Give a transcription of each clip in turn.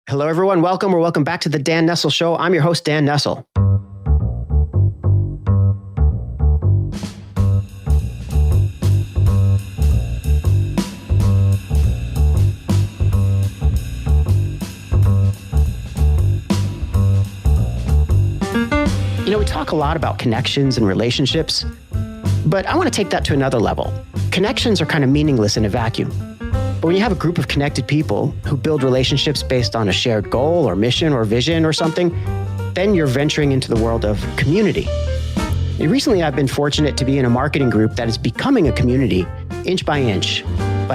Hello, everyone. Welcome back to the Dan Nessel Show. I'm your host, Dan Nessel. We talk a lot about connections and relationships, but I want to take that to another level. Connections are kind of meaningless in a vacuum. But when you have a group of connected people who build relationships based on a shared goal or mission or vision or something, then you're venturing into the world of community. Recently, I've been fortunate to be in a marketing group that is becoming a community inch by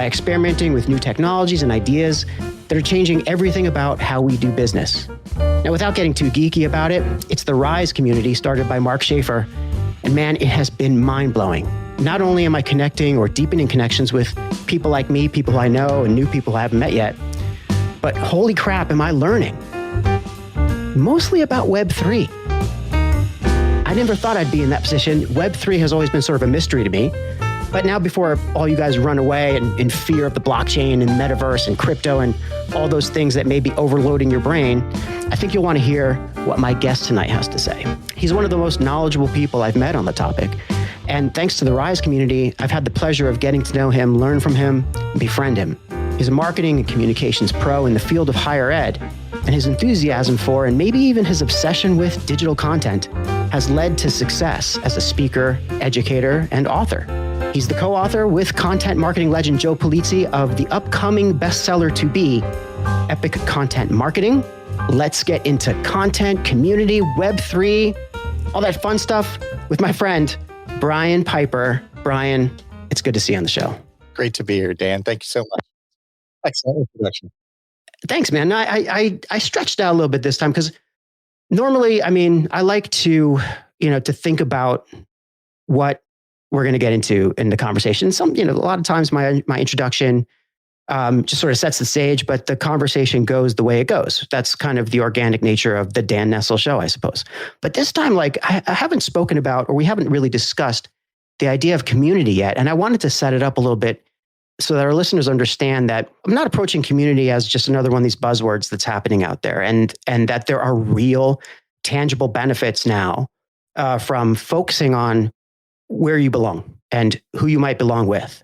experimenting with new technologies and ideas that are changing everything about how we do business. Now, without getting too geeky about it, it's the Rise community started by Mark Schaefer. And man, it has been mind-blowing. Not only am I connecting or deepening connections with people like me, people I know, and new people I haven't met yet, but holy crap, am I learning? Mostly about Web3. I never thought I'd be in that position. Web3 has always been sort of a mystery to me. But now, before all you guys run away in fear of the blockchain and metaverse and crypto and all those things that may be overloading your brain, I think you'll want to hear what my guest tonight has to say. He's one of the most knowledgeable people I've met on the topic. And thanks to the Rise community, I've had the pleasure of getting to know him, learn from him, and befriend him. He's a marketing and communications pro in the field of higher ed, and his enthusiasm for, and maybe even his obsession with digital content has led to success as a speaker, educator, and author. He's the co-author with content marketing legend Joe Pulizzi of the upcoming bestseller to be Epic Content Marketing. Let's get into content, community, Web3, all that fun stuff with my friend, Brian Piper. Brian, it's good to see you on the show. Great to be here, Dan. Thank you so much. Excellent introduction. Thanks, man. I stretched out a little bit this time because normally, I like to think about what we're going to get into in the conversation. A lot of times my introduction just sort of sets the stage, but the conversation goes the way it goes. That's kind of the organic nature of the Dan Nessel Show, I suppose. But this time, I haven't spoken about, or we haven't really discussed the idea of community yet. And I wanted to set it up a little bit so that our listeners understand that I'm not approaching community as just another one of these buzzwords that's happening out there, and that there are real, tangible benefits now from focusing on where you belong and who you might belong with,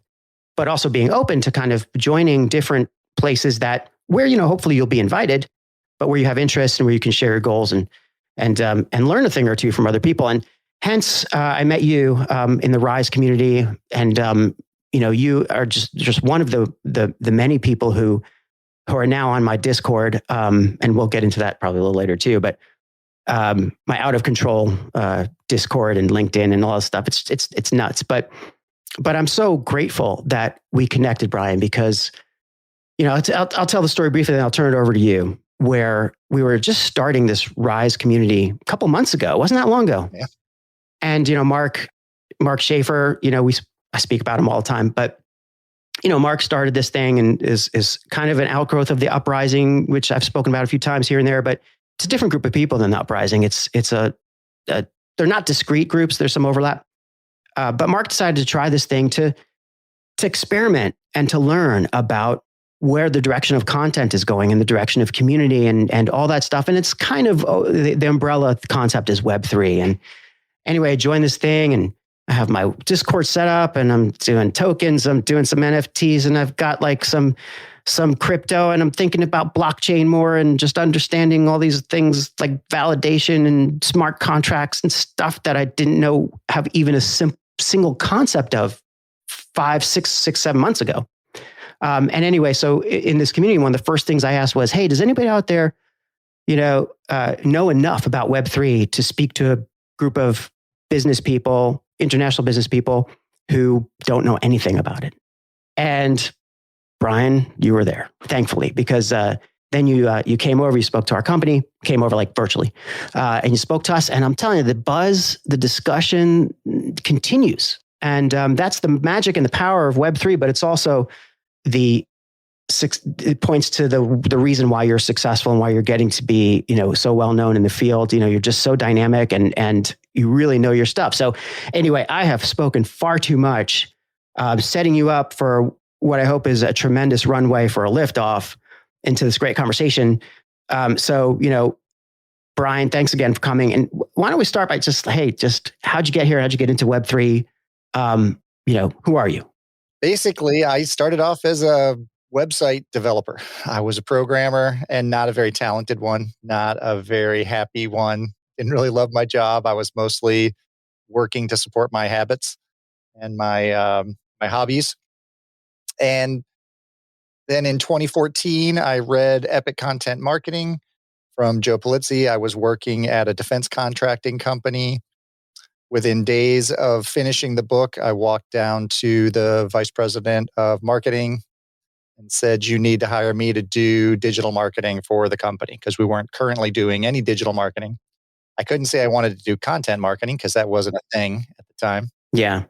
but also being open to kind of joining different places where hopefully you'll be invited, but where you have interest and where you can share your goals and learn a thing or two from other people. And hence, I met you in the Rise community, and you are just one of the many people who are now on my Discord, and we'll get into that probably a little later too. But my out of control Discord and LinkedIn and all that stuff, it's nuts. But I'm so grateful that we connected, Brian, because I'll tell the story briefly, and I'll turn it over to you. Where we were just starting this Rise community a couple months ago, wasn't that long ago? Yeah. And Mark Schaefer, I speak about him all the time, but Mark started this thing and is kind of an outgrowth of the Uprising, which I've spoken about a few times here and there, but it's a different group of people than the Uprising. They're not discrete groups. There's some overlap. But Mark decided to try this thing to experiment and to learn about where the direction of content is going and the direction of community and all that stuff. And it's kind of the umbrella concept is Web3. And anyway, I joined this thing and I have my Discord set up and I'm doing tokens, I'm doing some NFTs, and I've got some crypto, and I'm thinking about blockchain more and just understanding all these things like validation and smart contracts and stuff that I didn't know have even a single concept of 5, 6, 7 months ago. And anyway, so in this community, one of the first things I asked was, hey, does anybody out there, know enough about Web3 to speak to a group of business people, international business people who don't know anything about it? And Brian, you were there, thankfully, because then you came over, you spoke to our company, came over virtually, and you spoke to us. And I'm telling you, the buzz, the discussion continues. And that's the magic and the power of Web3, but it's also it points to the reason why you're successful and why you're getting to be, so well known in the field. You're just so dynamic and you really know your stuff. So anyway, I have spoken far too much, setting you up for what I hope is a tremendous runway for a liftoff into this great conversation. So, Brian, thanks again for coming. And why don't we start by just how'd you get here? How'd you get into Web3? Who are you? Basically, I started off as a website developer. I was a programmer and not a very talented one, not a very happy one. Didn't really love my job. I was mostly working to support my habits and my hobbies. And then in 2014, I read Epic Content Marketing from Joe Polizzi. I was working at a defense contracting company. Within days of finishing the book, I walked down to the vice president of marketing and said, "You need to hire me to do digital marketing for the company," because we weren't currently doing any digital marketing. I couldn't say I wanted to do content marketing because that wasn't a thing at the time. Yeah.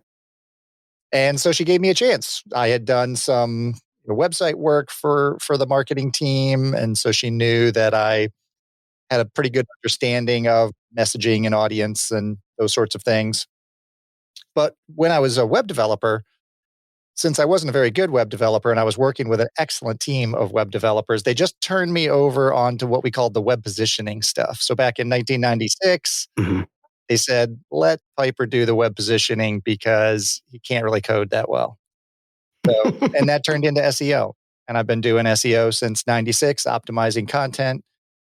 And so she gave me a chance. I had done some website work for the marketing team. And so she knew that I had a pretty good understanding of messaging and audience and those sorts of things. But when I was a web developer, since I wasn't a very good web developer and I was working with an excellent team of web developers, they just turned me over onto what we called the web positioning stuff. So back in 1996, Mhm. they said, let Piper do the web positioning because he can't really code that well. So, and that turned into SEO. And I've been doing SEO since 96, optimizing content,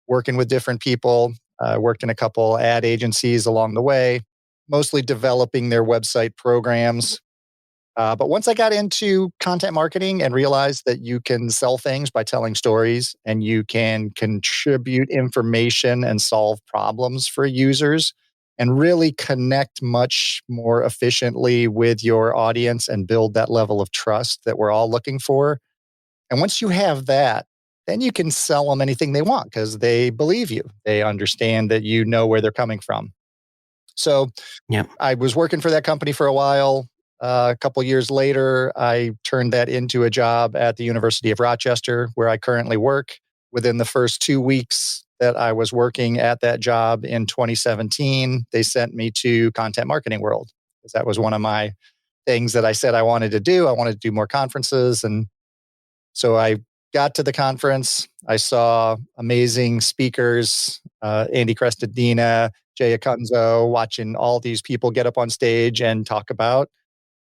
working with different people. Worked in a couple ad agencies along the way, mostly developing their website programs. But once I got into content marketing and realized that you can sell things by telling stories and you can contribute information and solve problems for users and really connect much more efficiently with your audience and build that level of trust that we're all looking for. And once you have that, then you can sell them anything they want because they believe you. They understand that you know where they're coming from. So Yeah. I was working for that company for a while. A couple years later, I turned that into a job at the University of Rochester, where I currently work. Within the first 2 weeks that I was working at that job in 2017, they sent me to Content Marketing World, because that was one of my things that I said I wanted to do. I wanted to do more conferences. And so I got to the conference. I saw amazing speakers, Andy Crestodina, Jay Acunzo, watching all these people get up on stage and talk about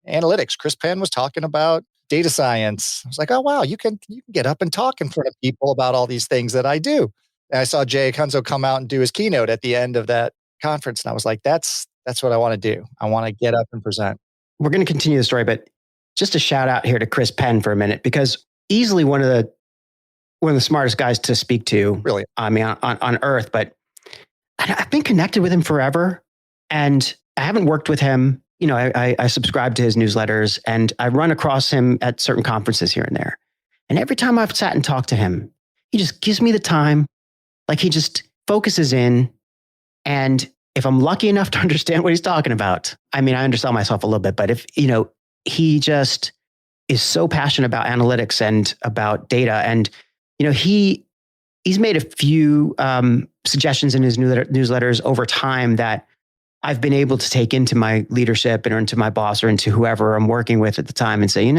analytics. Chris Penn was talking about data science. I was like, oh wow, you can get up and talk in front of people about all these things that I do. And I saw Jay Acunzo come out and do his keynote at the end of that conference, and I was like, that's what I want to do. I want to get up and present. We're going to continue the story, but just a shout out here to Chris Penn for a minute, because easily one of the smartest guys to speak to, Really, I mean, on earth. But I've been connected with him forever, and I haven't worked with him. I subscribe to his newsletters, and I run across him at certain conferences here and there. And every time I've sat and talked to him, he just gives me the time. Like, he just focuses in. And if I'm lucky enough to understand what he's talking about, I mean, I undersell myself a little bit, but if, he just is so passionate about analytics and about data. And, he's made a few suggestions in his newsletters over time that I've been able to take into my leadership or into my boss or into whoever I'm working with at the time and say,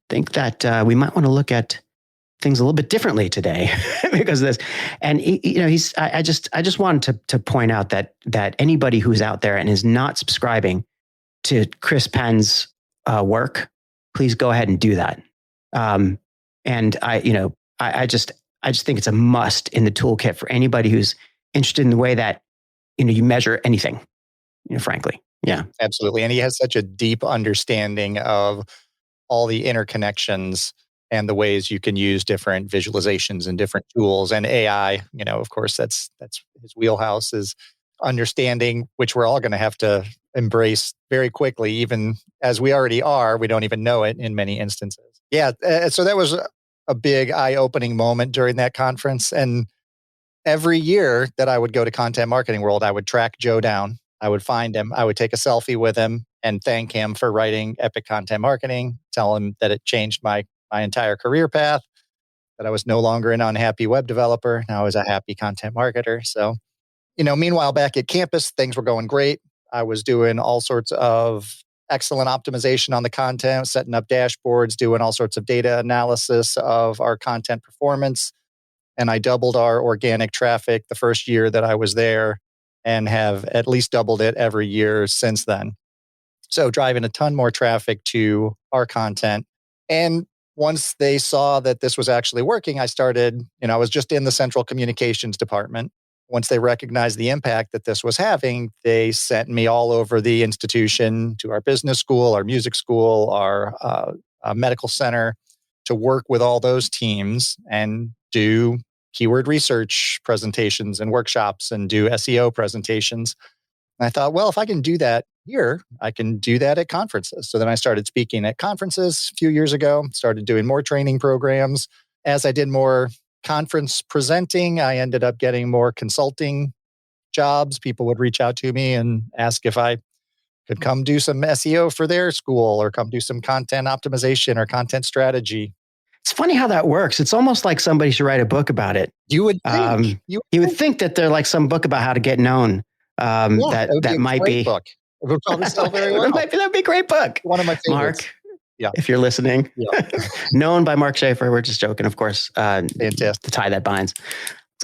think that we might want to look at things a little bit differently today because of this. And I just wanted to point out that anybody who's out there and is not subscribing to Chris Penn's work, please go ahead and do that. And I just think it's a must in the toolkit for anybody who's interested in the way that you measure anything, frankly. Yeah, absolutely. And he has such a deep understanding of all the interconnections and the ways you can use different visualizations and different tools and AI. Of course, that's his wheelhouse, is understanding, which we're all going to have to embrace very quickly, even as we already are. We don't even know it in many instances. Yeah. So that was a big eye-opening moment during that conference. And every year that I would go to Content Marketing World, I would track Joe down. I would find him. I would take a selfie with him and thank him for writing Epic Content Marketing, tell him that it changed my entire career path, that I was no longer an unhappy web developer. Now I was a happy content marketer. So, meanwhile, back at campus, things were going great. I was doing all sorts of excellent optimization on the content, setting up dashboards, doing all sorts of data analysis of our content performance. and I doubled our organic traffic the first year that I was there and have at least doubled it every year since then. So driving a ton more traffic to our content. And once they saw that this was actually working, I started, I was just in the central communications department. Once they recognized the impact that this was having, they sent me all over the institution to our business school, our music school, our medical center to work with all those teams and do keyword research presentations and workshops and do SEO presentations. And I thought, well, if I can do that here, I can do that at conferences. So then I started speaking at conferences a few years ago, started doing more training programs. As I did more conference presenting, I ended up getting more consulting jobs. People would reach out to me and ask if I could come do some SEO for their school or come do some content optimization or content strategy. It's funny how that works. It's almost like somebody should write a book about it. You would think. You would think that they're like some book about how to get known. That might be book. It would probably sell very well. That'd be a great book. One of my favorites. Mark, if you're listening, known by Mark Schaefer. We're just joking, of course. Fantastic. The tie that binds.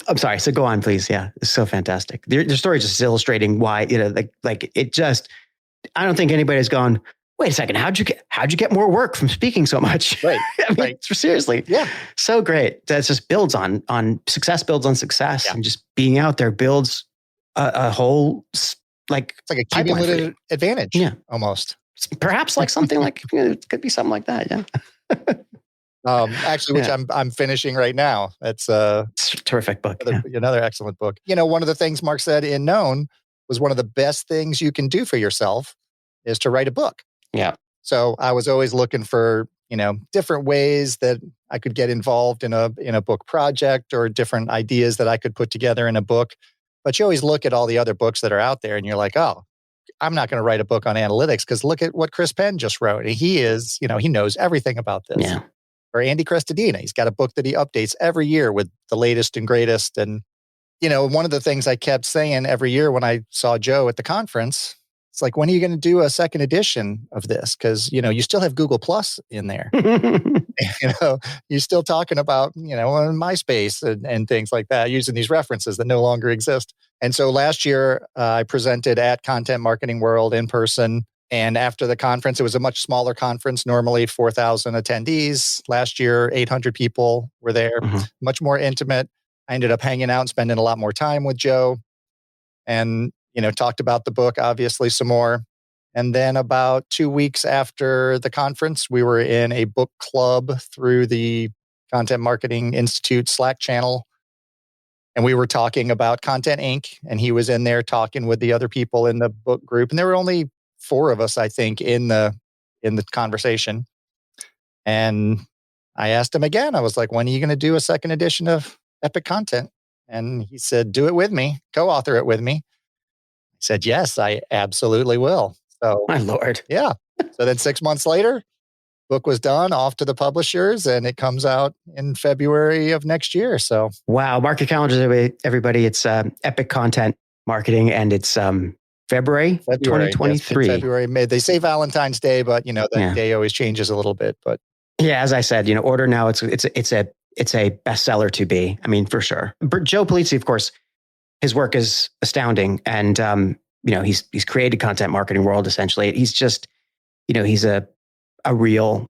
I'm sorry. So go on, please. Yeah, it's so fantastic. Your story is just illustrating why like it just. I don't think anybody's gone. Wait a second. How'd you get more work from speaking so much? Right. I mean, seriously. Yeah. So great. That just builds on success, builds on success, and just being out there builds a whole it's like a cumulative advantage. Yeah. Almost. Perhaps like something like it could be something like that. Yeah. Actually, which I'm finishing right now. It's a terrific book. Another excellent book. One of the things Mark said in Known was one of the best things you can do for yourself is to write a book. Yeah. So I was always looking for, different ways that I could get involved in a book project or different ideas that I could put together in a book. But you always look at all the other books that are out there and you're like, oh, I'm not going to write a book on analytics because look at what Chris Penn just wrote. He is, he knows everything about this. Yeah. Or Andy Crestodina, he's got a book that he updates every year with the latest and greatest. And, one of the things I kept saying every year when I saw Joe at the conference, it's like, when are you going to do a second edition of this? Because, you still have Google Plus in there. You're still talking about, MySpace and things like that, using these references that no longer exist. And so last year, I presented at Content Marketing World in person. And after the conference, it was a much smaller conference, normally 4,000 attendees. Last year, 800 people were there, much more intimate. I ended up hanging out and spending a lot more time with Joe and, talked about the book, obviously, some more. And then about 2 weeks after the conference, we were in a book club through the Content Marketing Institute Slack channel. And we were talking about Content Inc. And he was in there talking with the other people in the book group. And there were only 4 of us, I think, in the conversation. And I asked him again, I was like, when are you going to do a second edition of Epic Content? And he said, do it with me, co-author it with me. I said, yes, I absolutely will. So, my Lord. Yeah. So then 6 months later, book was done, off to the publishers, and it comes out in February of next year. So, wow. Mark your calendars, everybody. It's Epic Content Marketing, and it's February 2023. Yes, February, May. They say Valentine's Day, but that day always changes a little bit. But yeah, as I said, order now. It's a bestseller to be. I mean, for sure. But Joe Polizzi, of course, his work is astounding, and he's created Content Marketing World. Essentially, he's just he's a real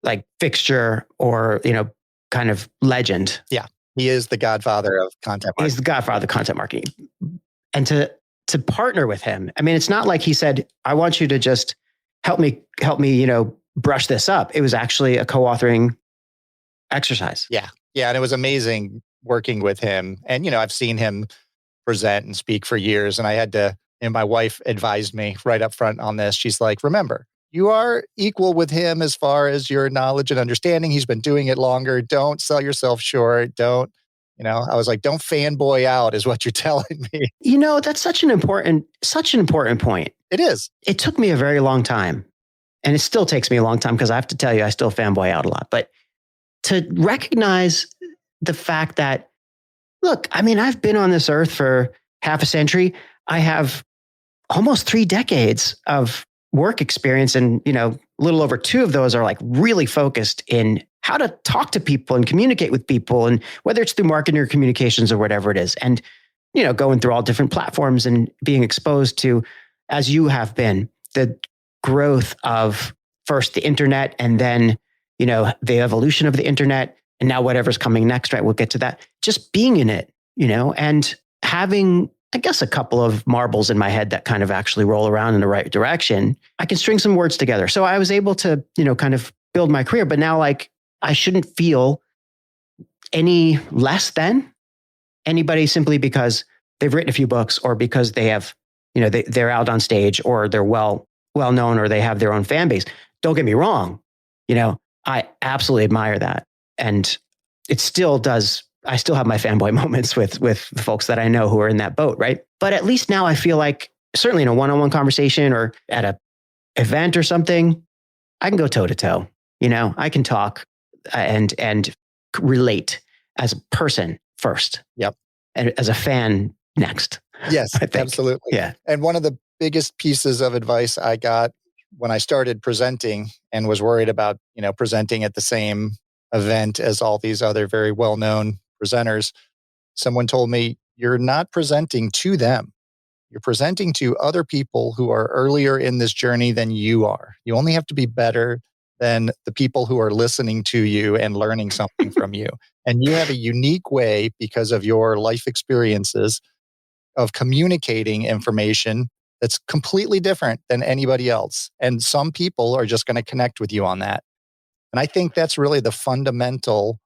like fixture or kind of legend. Yeah, he is the godfather of content marketing. He's the godfather of content marketing, and to partner with him. I mean, it's not like he said, I want you to just help me, brush this up. It was actually a co-authoring exercise. Yeah. Yeah. And it was amazing working with him. And, I've seen him present and speak for years. And I had to, and my wife advised me right up front on this. She's like, remember, you are equal with him as far as your knowledge and understanding. He's been doing it longer. Don't sell yourself short. Don't, I was like, don't fanboy out is what you're telling me. That's such an important point. It is. It took me a very long time, and it still takes me a long time because I have to tell you, I still fanboy out a lot. But to recognize the fact that, look, I mean, I've been on this earth for half a century. I have almost 3 decades of work experience, and, a little over 2 of those are like really focused in how to talk to people and communicate with people, and whether it's through marketing or communications or whatever it is. And, going through all different platforms and being exposed to, as you have been, the growth of first the internet and then, the evolution of the internet and now whatever's coming next, right? We'll get to that. Just being in it, and having, I guess, a couple of marbles in my head that kind of actually roll around in the right direction, I can string some words together. So I was able to, kind of build my career, but now like I shouldn't feel any less than anybody simply because they've written a few books or because they have, they're out on stage or they're well known or they have their own fan base. Don't get me wrong. I absolutely admire that. And it still does. I still have my fanboy moments with the folks that I know who are in that boat, right? But at least now I feel like certainly in a one-on-one conversation or at a event or something, I can go toe to toe. I can talk and relate as a person first. Yep. And as a fan next. Yes, absolutely. Yeah. And one of the biggest pieces of advice I got when I started presenting and was worried about, presenting at the same event as all these other very well-known presenters, someone told me, you're not presenting to them. You're presenting to other people who are earlier in this journey than you are. You only have to be better than the people who are listening to you and learning something from you. And you have a unique way, because of your life experiences, of communicating information that's completely different than anybody else. And some people are just going to connect with you on that. And I think that's really the fundamental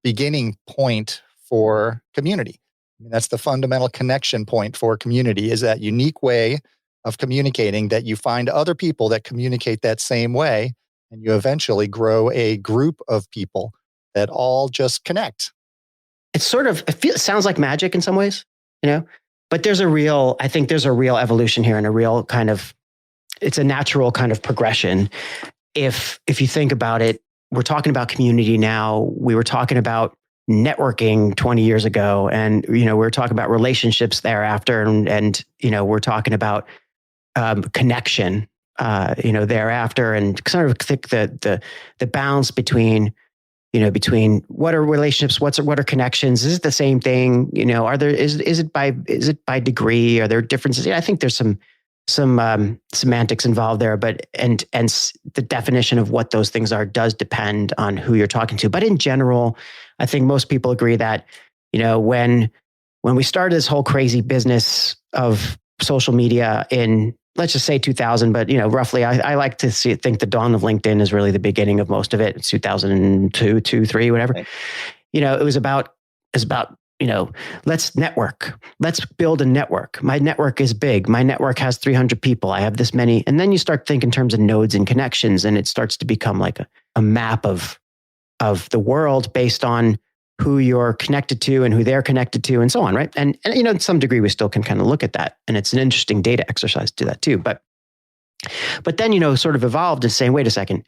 beginning point for community. I mean, that's the fundamental connection point for community, is that unique way of communicating that you find other people that communicate that same way, and you eventually grow a group of people that all just connect. It's sort of, it sounds like magic in some ways, but I think there's a real evolution here and a real kind of, it's a natural kind of progression. If you think about it, we're talking about community now. We were talking about networking 20 years ago, and we were talking about relationships thereafter, and we're talking about connection, thereafter, and sort of think the balance between what are relationships, what are connections? Is it the same thing? Is it by degree? Are there differences? Yeah, I think there's some semantics involved there, but and the definition of what those things are does depend on who you're talking to. But in general, I think most people agree that when we started this whole crazy business of social media in, let's just say 2000, but roughly, I like to think the dawn of LinkedIn is really the beginning of most of it. It's 2002, 2003, whatever. Right. It was about let's network. Let's build a network. My network is big. My network has 300 people. I have this many. And then you start thinking in terms of nodes and connections, and it starts to become like a map of the world based on who you're connected to and who they're connected to and so on, right? And to some degree, we still can kind of look at that. And it's an interesting data exercise to do that too. But then, sort of evolved and saying, wait a second,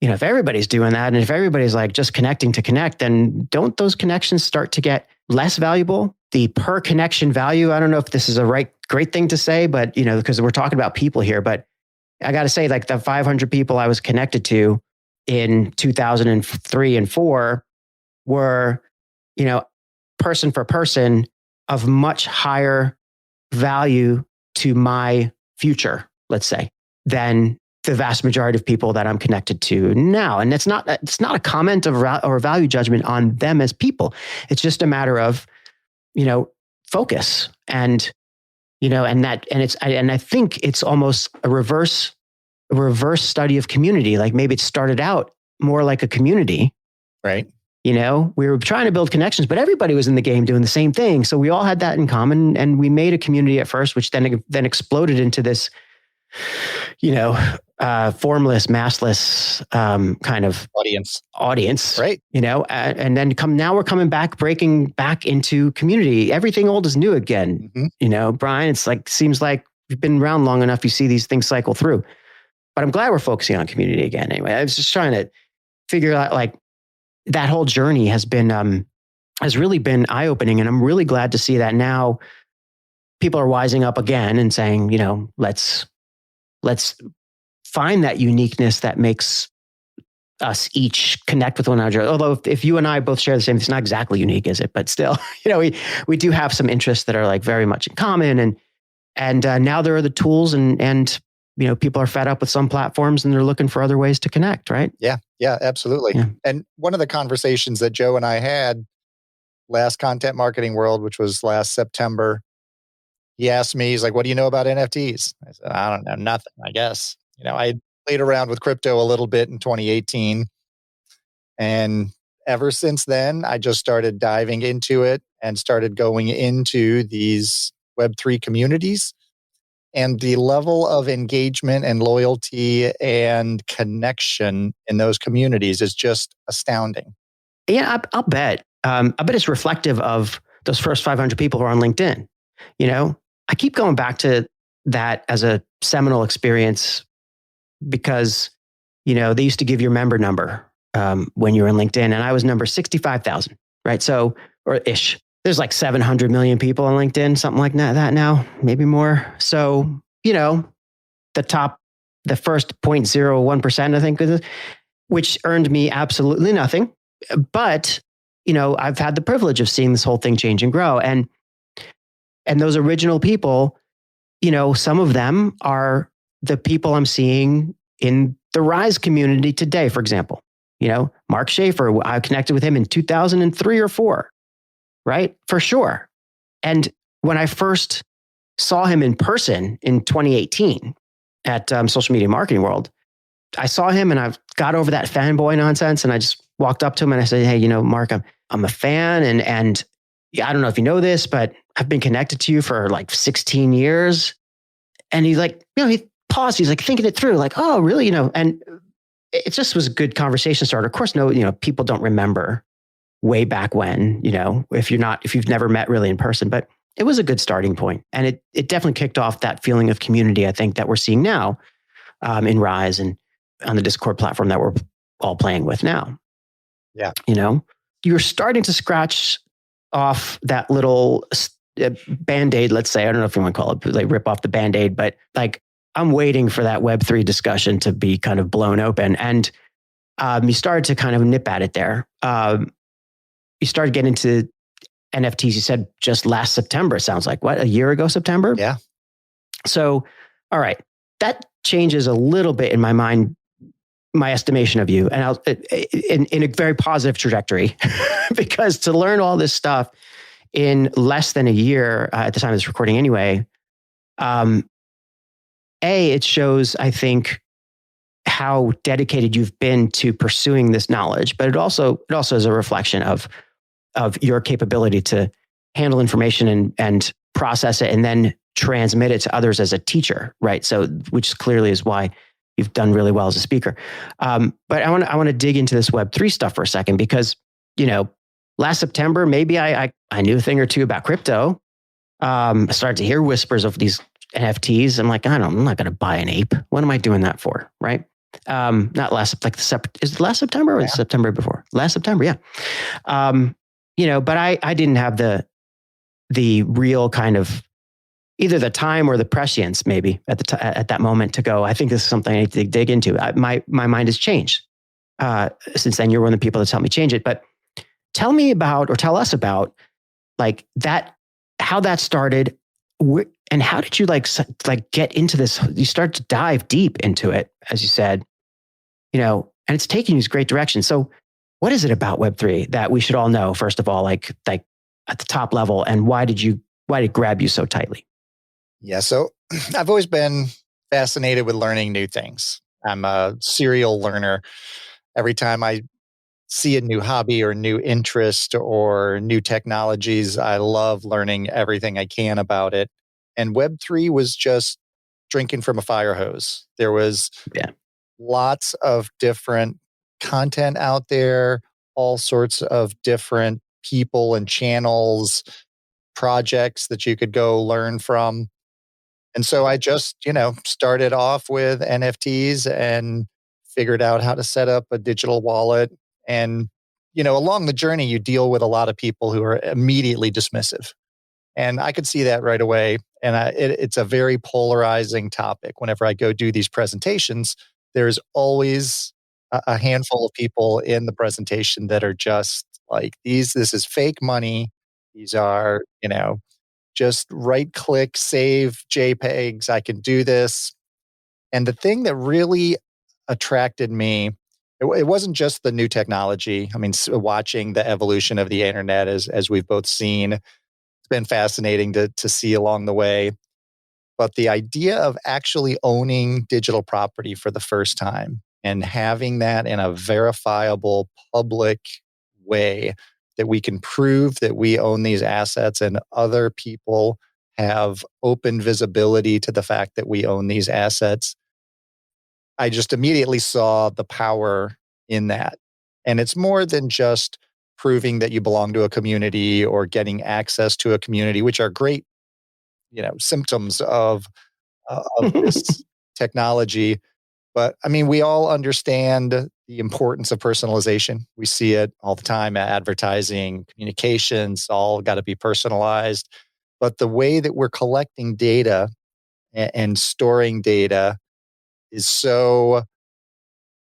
if everybody's doing that and if everybody's like just connecting to connect, then don't those connections start to get less valuable? The per connection value, I don't know if this is a great thing to say, but, because we're talking about people here, but I got to say, like the 500 people I was connected to in 2003 and 4 were, person for person of much higher value to my future, let's say, than the vast majority of people that I'm connected to now. And it's not a comment or value judgment on them as people. It's just a matter of, focus and I think it's almost a reverse study of community. Like maybe it started out more like a community, right? We were trying to build connections, but everybody was in the game doing the same thing. So we all had that in common, and we made a community at first, which then exploded into this, formless, massless kind of audience, right? And then now we're coming back, breaking back into community. Everything old is new again. Mm-hmm. Brian, it's like seems like you've been around long enough. You see these things cycle through. But I'm glad we're focusing on community again. Anyway, I was just trying to figure out like. That whole journey has really been eye-opening. And I'm really glad to see that now people are wising up again and saying, let's find that uniqueness that makes us each connect with one another. Although if you and I both share the same, it's not exactly unique, is it? But still, we do have some interests that are like very much in common. And now there are the tools and people are fed up with some platforms and they're looking for other ways to connect, right? Yeah, absolutely. Yeah. And one of the conversations that Joe and I had last Content Marketing World, which was last September, he asked me, he's like, what do you know about NFTs? I said, I don't know, nothing, I guess. I played around with crypto a little bit in 2018. And ever since then, I just started diving into it and started going into these Web3 communities. And the level of engagement and loyalty and connection in those communities is just astounding. Yeah, I'll bet. I bet it's reflective of those first 500 people who are on LinkedIn. I keep going back to that as a seminal experience because, they used to give your member number when you were in LinkedIn, and I was number 65,000, right? So, or ish. There's like 700 million people on LinkedIn, something like that now, maybe more. So, the first 0.01%, I think, which earned me absolutely nothing. But, I've had the privilege of seeing this whole thing change and grow. And those original people, some of them are the people I'm seeing in the Rise community today, for example. Mark Schaefer, I connected with him in 2003 or 4, right? For sure. And when I first saw him in person in 2018 at Social Media Marketing World, I saw him and I got over that fanboy nonsense and I just walked up to him and I said, hey, Mark, I'm a fan and I don't know if you know this, but I've been connected to you for like 16 years. And he's like, he paused. He's like thinking it through, like, oh, really? And it just was a good conversation starter. Of course, people don't remember way back when, if you've never met really in person, but it was a good starting point. And it definitely kicked off that feeling of community, I think, that we're seeing now in Rise and on the Discord platform that we're all playing with now. Yeah. You're starting to scratch off that little Band-Aid, let's say. I don't know if you want to call it, like rip off the Band-Aid, but like I'm waiting for that Web3 discussion to be kind of blown open. And you started to kind of nip at it there. You started getting into NFTs, you said just last September, sounds like. What, a year ago, September? Yeah. So, all right, that changes a little bit in my mind, my estimation of you, and I'll in a very positive trajectory, because to learn all this stuff in less than a year at the time of this recording anyway, it shows, I think, how dedicated you've been to pursuing this knowledge, but it also is a reflection of your capability to handle information and process it and then transmit it to others as a teacher, right? So, which clearly is why you've done really well as a speaker. But I want to dig into this Web3 stuff for a second because, last September, maybe I knew a thing or two about crypto. I started to hear whispers of these NFTs. I'm like, I'm not going to buy an ape. What am I doing that for, right? Not last, like is it last September or the September before? Last September, yeah. But I didn't have the real kind of either the time or the prescience maybe at that moment to go, I think this is something I need to dig into. My mind has changed since then. You're one of the people that's helped me change it. But tell us about like that, how that started, and how did you like get into this? You start to dive deep into it, as you said, and it's taking you this great direction. So what is it about Web3 that we should all know, first of all, like at the top level, and why did it grab you so tightly? Yeah. So I've always been fascinated with learning new things. I'm a serial learner. Every time I see a new hobby or new interest or new technologies, I love learning everything I can about it. And Web3 was just drinking from a fire hose. There was lots of different content out there, all sorts of different people and channels, projects that you could go learn from. And so I just, started off with NFTs and figured out how to set up a digital wallet. And, along the journey, you deal with a lot of people who are immediately dismissive. And I could see that right away. And it's a very polarizing topic. Whenever I go do these presentations, there's always a handful of people in the presentation that are just like, this is fake money. These are, just right click, save JPEGs. I can do this. And the thing that really attracted me, it wasn't just the new technology. I mean, watching the evolution of the internet as we've both seen, it's been fascinating to see along the way. But the idea of actually owning digital property for the first time and having that in a verifiable public way that we can prove that we own these assets and other people have open visibility to the fact that we own these assets, I just immediately saw the power in that. And it's more than just proving that you belong to a community or getting access to a community, which are great, symptoms of this technology. But I mean, we all understand the importance of personalization. We see it all the time: advertising, communications, all got to be personalized. But the way that we're collecting data and storing data is so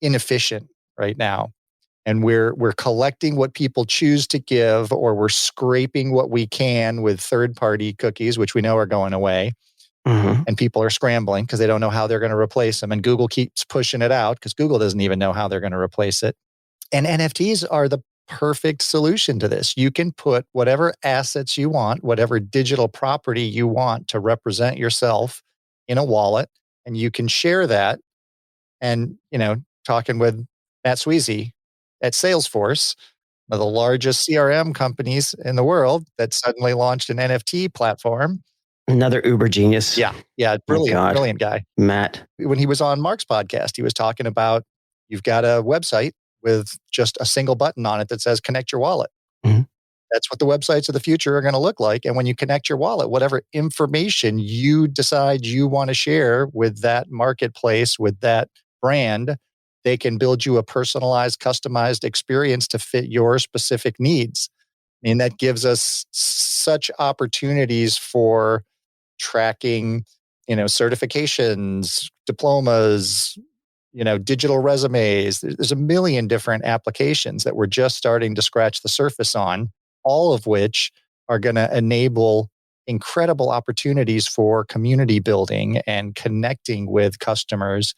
inefficient right now. And we're collecting what people choose to give, or we're scraping what we can with third-party cookies, which we know are going away. Mm-hmm. And people are scrambling because they don't know how they're going to replace them. And Google keeps pushing it out because Google doesn't even know how they're going to replace it. And NFTs are the perfect solution to this. You can put whatever assets you want, whatever digital property you want to represent yourself in a wallet, and you can share that. And, talking with Matt Sweezy at Salesforce, one of the largest CRM companies in the world, that suddenly launched an NFT platform. Another uber genius. Yeah. Brilliant guy. Matt. When he was on Mark's podcast, he was talking about, you've got a website with just a single button on it that says connect your wallet. Mm-hmm. That's what the websites of the future are going to look like. And when you connect your wallet, whatever information you decide you want to share with that marketplace, with that brand, they can build you a personalized, customized experience to fit your specific needs. I mean, that gives us such opportunities for tracking, certifications, diplomas, digital resumes. There's a million different applications that we're just starting to scratch the surface on, all of which are going to enable incredible opportunities for community building and connecting with customers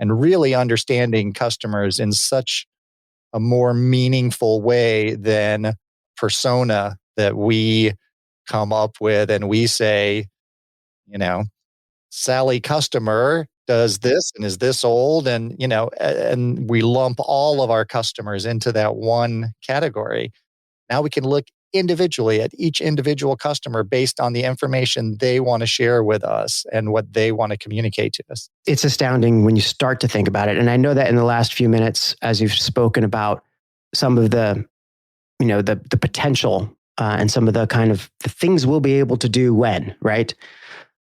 and really understanding customers in such a more meaningful way than persona that we come up with. And we say, Sally customer does this and is this old, and and we lump all of our customers into that one category. Now we can look individually at each individual customer based on the information they want to share with us and what they want to communicate to us. It's astounding when you start to think about it. And I know that in the last few minutes, as you've spoken about some of the the potential and some of the kind of the things we'll be able to do when, right?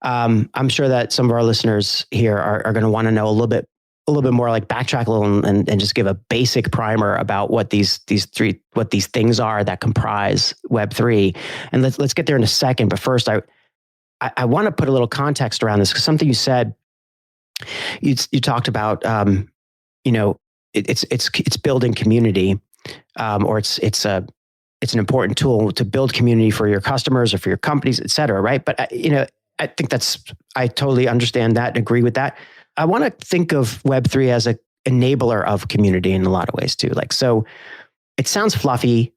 I'm sure that some of our listeners here are going to want to know a little bit more, like backtrack a little and just give a basic primer about what these things are that comprise Web3. And let's get there in a second. But first, I want to put a little context around this, because something you said, you talked about, it's building community, or it's an important tool to build community for your customers or for your companies, et cetera. Right. But I think I totally understand that and agree with that. I want to think of Web3 as an enabler of community in a lot of ways too. Like, so it sounds fluffy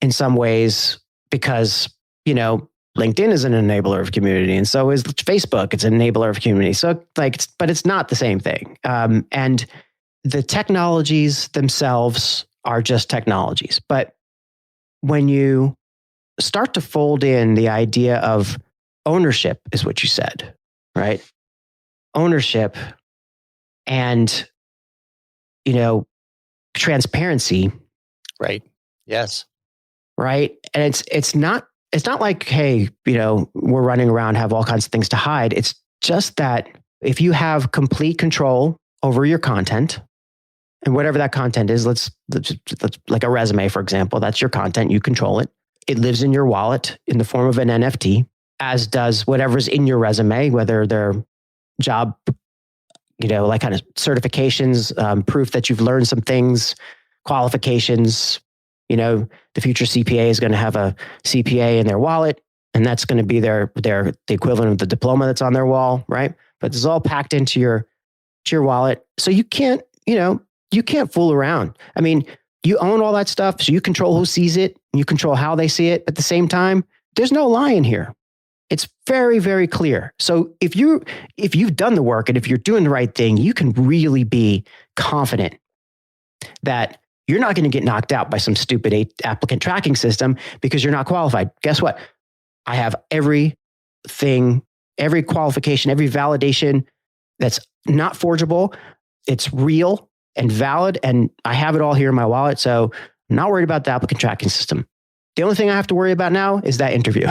in some ways because, LinkedIn is an enabler of community, and so is Facebook. It's an enabler of community. So but it's not the same thing. And the technologies themselves are just technologies. But when you start to fold in the idea of ownership, is what you said, right? Ownership and, transparency. Right. Yes. Right. And it's not like, hey, we're running around, have all kinds of things to hide. It's just that if you have complete control over your content, and whatever that content is, let's like a resume, for example, that's your content. You control it. It lives in your wallet in the form of an NFT, as does whatever's in your resume, whether they're job like kind of certifications, proof that you've learned some things, qualifications. The future CPA is going to have a CPA in their wallet, and that's going to be the equivalent of the diploma that's on their wall, right? But this is all packed into your wallet, so you can't fool around. I mean, you own all that stuff, so you control who sees it, and you control how they see it. At the same time, there's no lie in here. It's very, very clear. So if you've done the work and if you're doing the right thing, you can really be confident that you're not going to get knocked out by some stupid applicant tracking system because you're not qualified. Guess what? I have everything, every qualification, every validation that's not forgeable. It's real and valid, and I have it all here in my wallet. So I'm not worried about the applicant tracking system. The only thing I have to worry about now is that interview,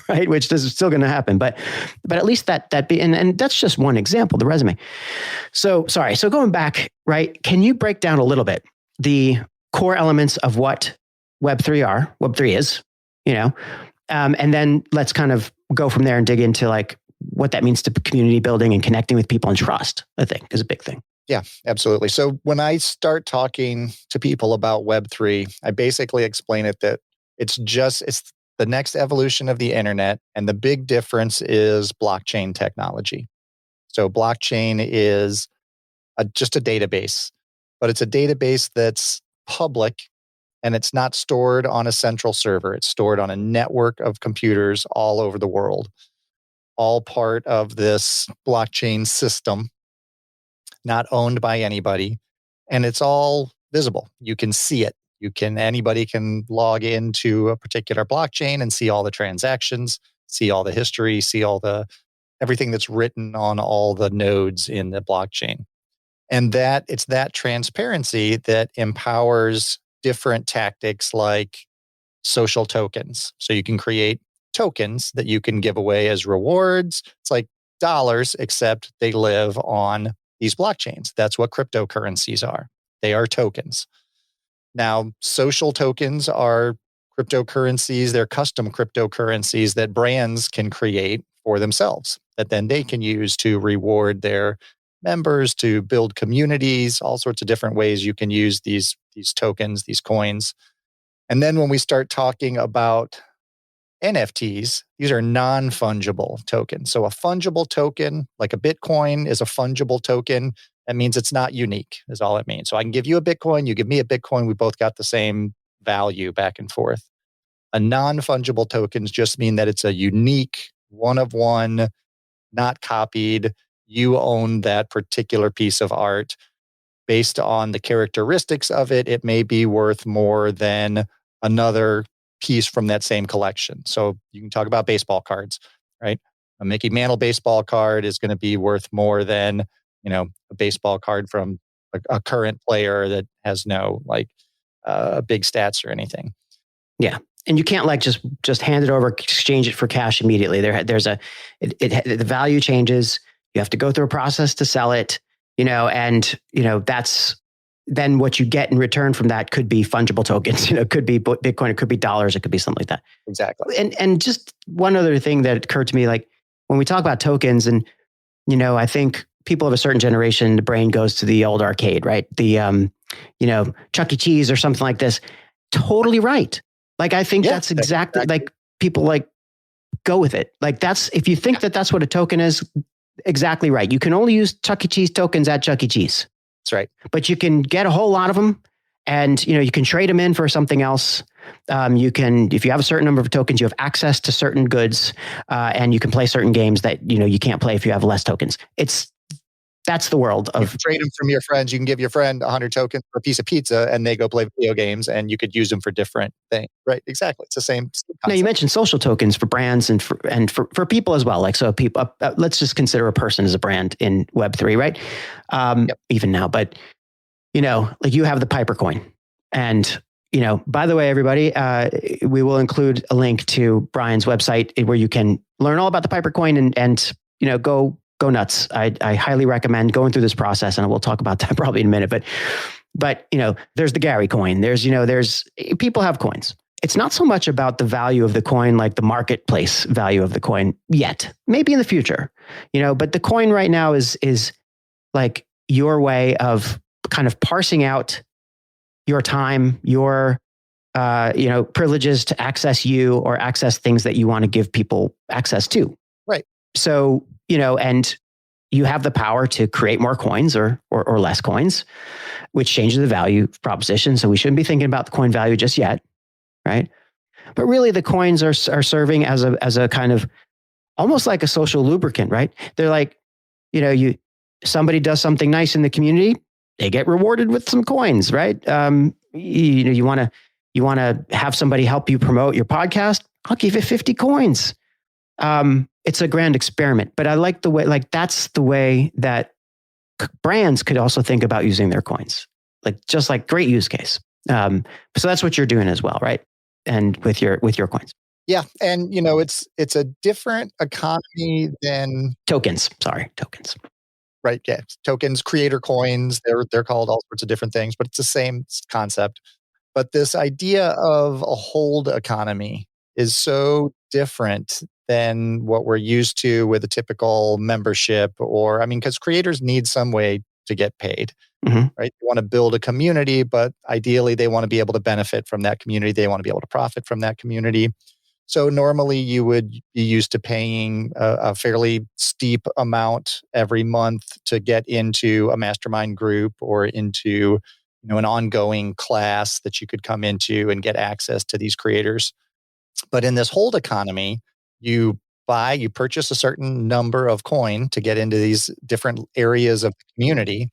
right? Which is still going to happen, but at least that be, and that's just one example, the resume. So going back, right? Can you break down a little bit the core elements of what Web3 is, and then let's kind of go from there and dig into like what that means to community building and connecting with people and trust, I think is a big thing. Yeah, absolutely. So when I start talking to people about Web3, I basically explain it that it's the next evolution of the internet. And the big difference is blockchain technology. So blockchain is just a database, but it's a database that's public and it's not stored on a central server. It's stored on a network of computers all over the world, all part of this blockchain system, not owned by anybody. And it's all visible. You can see it. Anybody can log into a particular blockchain and see all the transactions, see all the history, see everything that's written on all the nodes in the blockchain. And it's that transparency that empowers different tactics like social tokens. So you can create tokens that you can give away as rewards. It's like dollars, except they live on these blockchains. That's what cryptocurrencies are. They are tokens. Now, social tokens are cryptocurrencies. They're custom cryptocurrencies that brands can create for themselves that then they can use to reward their members, to build communities, all sorts of different ways you can use these tokens, these coins. And then when we start talking about NFTs, these are non-fungible tokens. So a fungible token, like a Bitcoin, is a fungible token. That means it's not unique, is all it means. So I can give you a Bitcoin, you give me a Bitcoin, we both got the same value back and forth. A non-fungible tokens just mean that it's a unique, one of one, not copied. You own that particular piece of art. Based on the characteristics of it, it may be worth more than another piece from that same collection. So you can talk about baseball cards, right? A Mickey Mantle baseball card is going to be worth more than, a baseball card from a current player that has no big stats or anything. Yeah. And you can't just hand it over, exchange it for cash immediately. The value changes. You have to go through a process to sell it, that's then what you get in return from that could be fungible tokens. It could be Bitcoin, it could be dollars, it could be something like that. Exactly. And just one other thing that occurred to me, like when we talk about tokens, and I think people of a certain generation, the brain goes to the old arcade, right? The Chuck E. Cheese or something like this. Totally right. Like I think that's exactly like people go with it. Like if you think that's what a token is, exactly right. You can only use Chuck E. Cheese tokens at Chuck E. Cheese. That's right. But you can get a whole lot of them, and you can trade them in for something else. You can, if you have a certain number of tokens, you have access to certain goods, and you can play certain games that you can't play if you have less tokens. That's the world of... You can trade them from your friends. You can give your friend 100 tokens for a piece of pizza and they go play video games and you could use them for different things. Right. Exactly. It's the same concept. Now, you mentioned social tokens for brands and for people as well. Like, so people, let's just consider a person as a brand in Web3, right? Even now, but like you have the Piper coin, and by the way, everybody, we will include a link to Brian's website where you can learn all about the Piper coin and go nuts. I highly recommend going through this process, and we'll talk about that probably in a minute. But there's the Gary coin. There's people have coins. It's not so much about the value of the coin, like the marketplace value of the coin yet. Maybe in the future, but the coin right now is like your way of kind of parsing out your time, your privileges to access you or access things that you want to give people access to. Right. So, and you have the power to create more coins or less coins, which changes the value proposition. So we shouldn't be thinking about the coin value just yet, right? But really, the coins are serving as a kind of almost like a social lubricant, right? They're like, somebody does something nice in the community, they get rewarded with some coins, right? You want to have somebody help you promote your podcast, I'll give you 50 coins. It's a grand experiment, but I like the way, like that's the way that brands could also think about using their coins, just like great use case. So that's what you're doing as well, right? And with your coins. Yeah, and it's a different economy than tokens. Sorry, tokens. Right. Yeah, tokens, creator coins. They're called all sorts of different things, but it's the same concept. But this idea of a hold economy is so different than what we're used to with a typical membership, because creators need some way to get paid. Mm-hmm. Right? They want to build a community, but ideally they want to be able to benefit from that community. They want to be able to profit from that community. So normally you would be used to paying a fairly steep amount every month to get into a mastermind group or into an ongoing class that you could come into and get access to these creators. But in this hold economy, you purchase a certain number of coin to get into these different areas of the community.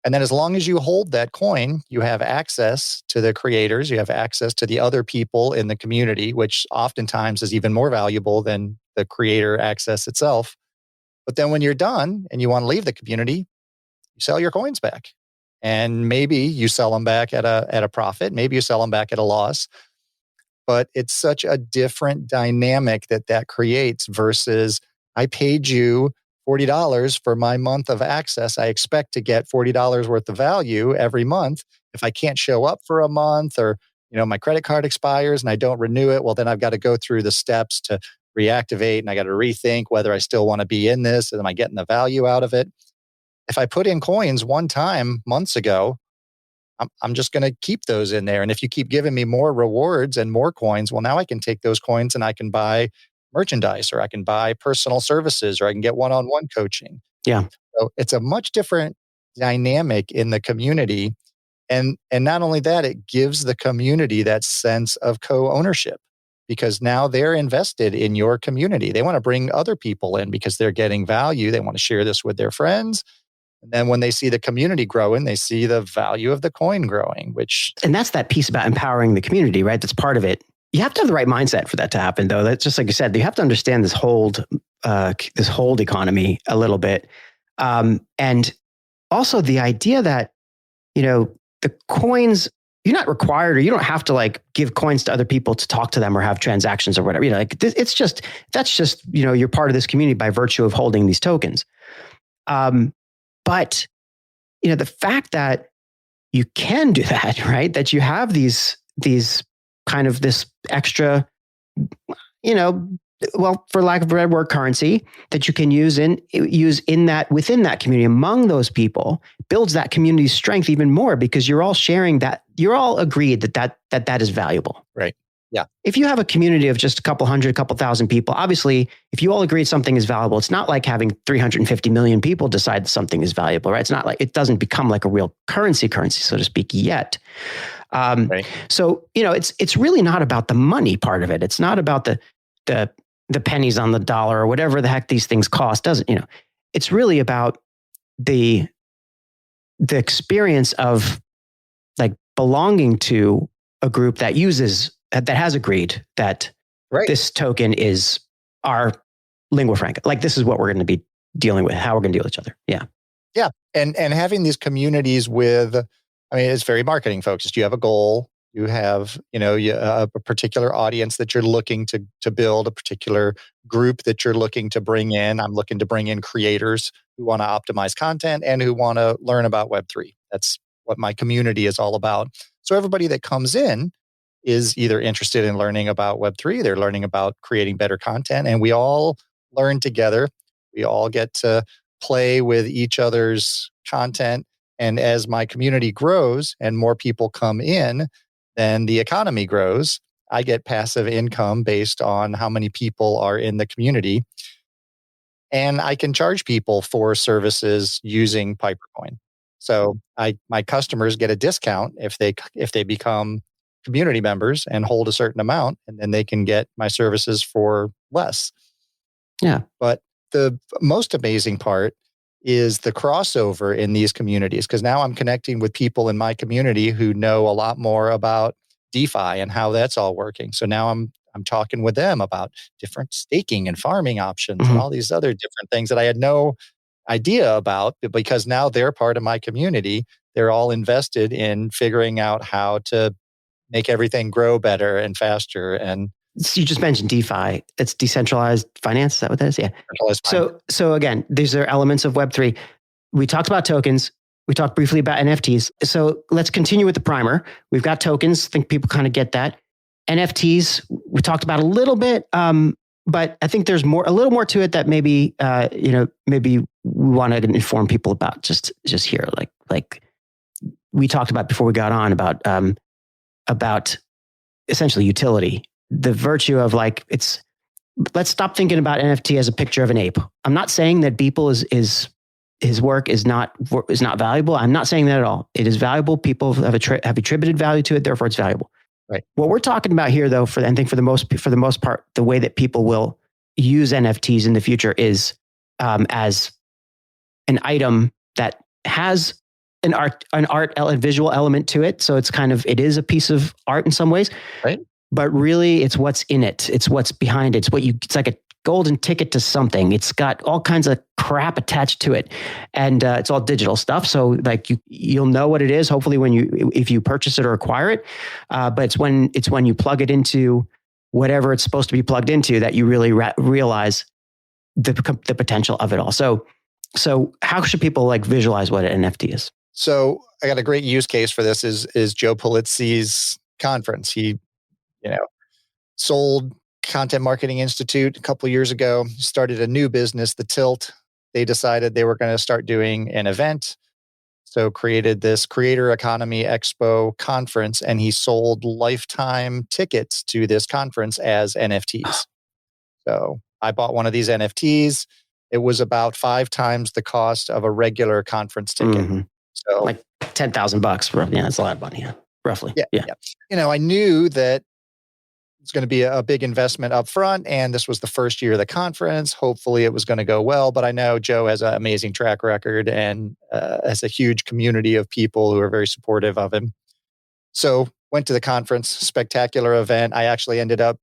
And then as long as you hold that coin, you have access to the creators, you have access to the other people in the community, which oftentimes is even more valuable than the creator access itself. But then when you're done and you want to leave the community, you sell your coins back. And maybe you sell them back at a profit, maybe you sell them back at a loss. But it's such a different dynamic that creates versus I paid you $40 for my month of access. I expect to get $40 worth of value every month. If I can't show up for a month or, my credit card expires and I don't renew it, well, then I've got to go through the steps to reactivate and I got to rethink whether I still want to be in this. And am I getting the value out of it? If I put in coins one time months ago, I'm just going to keep those in there. And if you keep giving me more rewards and more coins, well, now I can take those coins and I can buy merchandise or I can buy personal services or I can get one-on-one coaching. Yeah. So it's a much different dynamic in the community. And not only that, it gives the community that sense of co-ownership because now they're invested in your community. They want to bring other people in because they're getting value. They want to share this with their friends. And then when they see the community growing, they see the value of the coin growing, and that's that piece about empowering the community, right? That's part of it. You have to have the right mindset for that to happen, though. That's just like you said, you have to understand this hold economy a little bit. And also the idea that, the coins, you're not required or you don't have to give coins to other people to talk to them or have transactions or whatever. That's just, you're part of this community by virtue of holding these tokens. But, the fact that you can do that, right? That you have these kind of this extra, for lack of a better word, currency that you can use within that community among those people builds that community's strength even more because you're all sharing that. You're all agreed that is valuable. Right. Yeah. If you have a community of just a couple hundred, a couple thousand people, obviously, if you all agree something is valuable, it's not like having 350 million people decide something is valuable, right? It's not like it doesn't become like a real currency, so to speak, yet. Right. So, it's really not about the money part of it. It's not about the pennies on the dollar or whatever the heck these things cost. It's really about the experience of belonging to a group that has agreed that this token is our lingua franca. This is what we're going to be dealing with, how we're going to deal with each other. Yeah. Yeah. And having these communities it's very marketing focused. You have a goal, you have, a particular audience that you're looking to build, a particular group that you're looking to bring in. I'm looking to bring in creators who want to optimize content and who want to learn about Web3. That's what my community is all about. So everybody that comes in is either interested in learning about Web3, they're learning about creating better content, and we all learn together. We all get to play with each other's content. And as my community grows and more people come in, then the economy grows. I get passive income based on how many people are in the community. And I can charge people for services using Pipercoin. So my customers get a discount if they become community members and hold a certain amount, and then they can get my services for less. Yeah. But the most amazing part is the crossover in these communities, because now I'm connecting with people in my community who know a lot more about DeFi and how that's all working. So now I'm talking with them about different staking and farming options and all these other different things that I had no idea about, because now they're part of my community. They're all invested in figuring out how to make everything grow better and faster. And So you just mentioned DeFi. It's decentralized finance. Is that what that is? Yeah. So again, these are elements of Web3. We talked about tokens. We talked briefly about NFTs. So let's continue with the primer. We've got tokens. I think people kind of get that. NFTs, we talked about a little bit, but I think there's a little more to it that maybe maybe we want to inform people about just here. Like we talked about before we got on about essentially utility. The virtue of let's stop thinking about NFT as a picture of an ape. I'm not saying that Beeple is his work is not valuable. I'm not saying that at all. It is valuable. People have attributed value to it. Therefore, it's valuable. Right. What we're talking about here, though, I think for the most part, the way that people will use NFTs in the future is as an item that has an art visual element to it. So it is a piece of art in some ways. Right. But really, it's what's in it. It's what's behind it. It's like a golden ticket to something. It's got all kinds of crap attached to it, and it's all digital stuff. So you'll know what it is. Hopefully, if you purchase it or acquire it, but it's when you plug it into whatever it's supposed to be plugged into that you really realize the potential of it all. So how should people visualize what an NFT is? So I got a great use case for this. Is Joe Polizzi's conference? He sold Content Marketing Institute a couple of years ago, started a new business, The Tilt. They decided they were going to start doing an event. So created this Creator Economy Expo conference, and he sold lifetime tickets to this conference as NFTs. So I bought one of these NFTs. It was about 5 times the cost of a regular conference ticket. Mm-hmm. So like $10,000. Yeah, that's a lot of money. Yeah, roughly. Yeah. I knew that it's going to be a big investment up front, and this was the first year of the conference. Hopefully it was going to go well, but I know Joe has an amazing track record and has a huge community of people who are very supportive of him. So went to the conference, spectacular event. I actually ended up,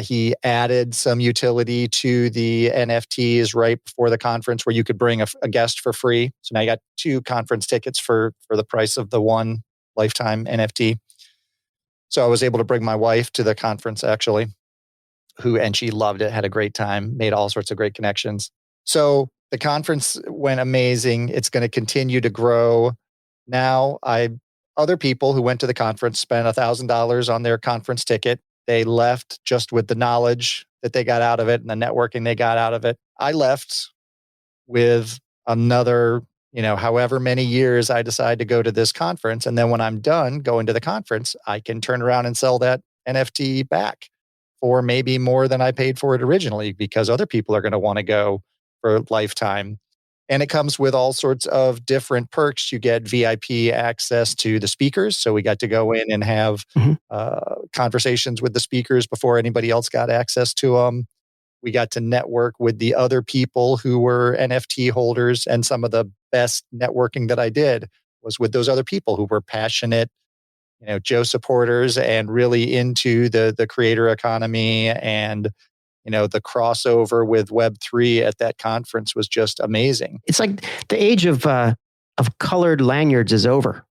he added some utility to the NFTs right before the conference where you could bring a guest for free. So now you got 2 conference tickets for the price of the one lifetime NFT. So I was able to bring my wife to the conference, actually, and she loved it, had a great time, made all sorts of great connections. So the conference went amazing. It's going to continue to grow. Now, other people who went to the conference spent $1,000 on their conference ticket. They left just with the knowledge that they got out of it and the networking they got out of it. I left with another however many years I decide to go to this conference. And then when I'm done going to the conference, I can turn around and sell that NFT back for maybe more than I paid for it originally, because other people are going to want to go for lifetime. And it comes with all sorts of different perks. You get VIP access to the speakers. So we got to go in and have conversations with the speakers before anybody else got access to them. We got to network with the other people who were NFT holders, and some of the best networking that I did was with those other people who were passionate, Joe supporters and really into the creator economy. And, the crossover with Web3 at that conference was just amazing. It's like the age of colored lanyards is over.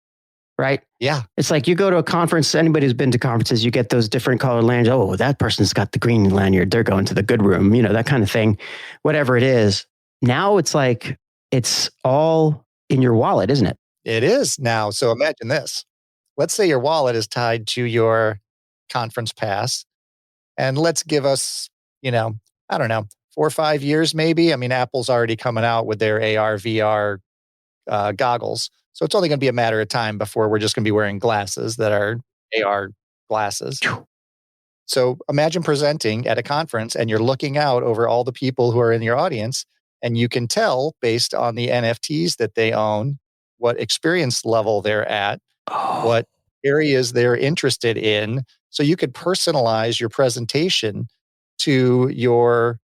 Right? Yeah. It's like you go to a conference, anybody who's been to conferences, you get those different colored lanyards. Oh, that person's got the green lanyard. They're going to the good room, that kind of thing, whatever it is. Now it's like, it's all in your wallet, isn't it? It is now. So imagine this. Let's say your wallet is tied to your conference pass, and let's give us, I don't know, or 5 years, maybe. I mean, Apple's already coming out with their AR, VR goggles. So it's only going to be a matter of time before we're just going to be wearing glasses that are AR glasses. So imagine presenting at a conference and you're looking out over all the people who are in your audience, and you can tell based on the NFTs that they own, what experience level they're at, what areas they're interested in. So you could personalize your presentation to your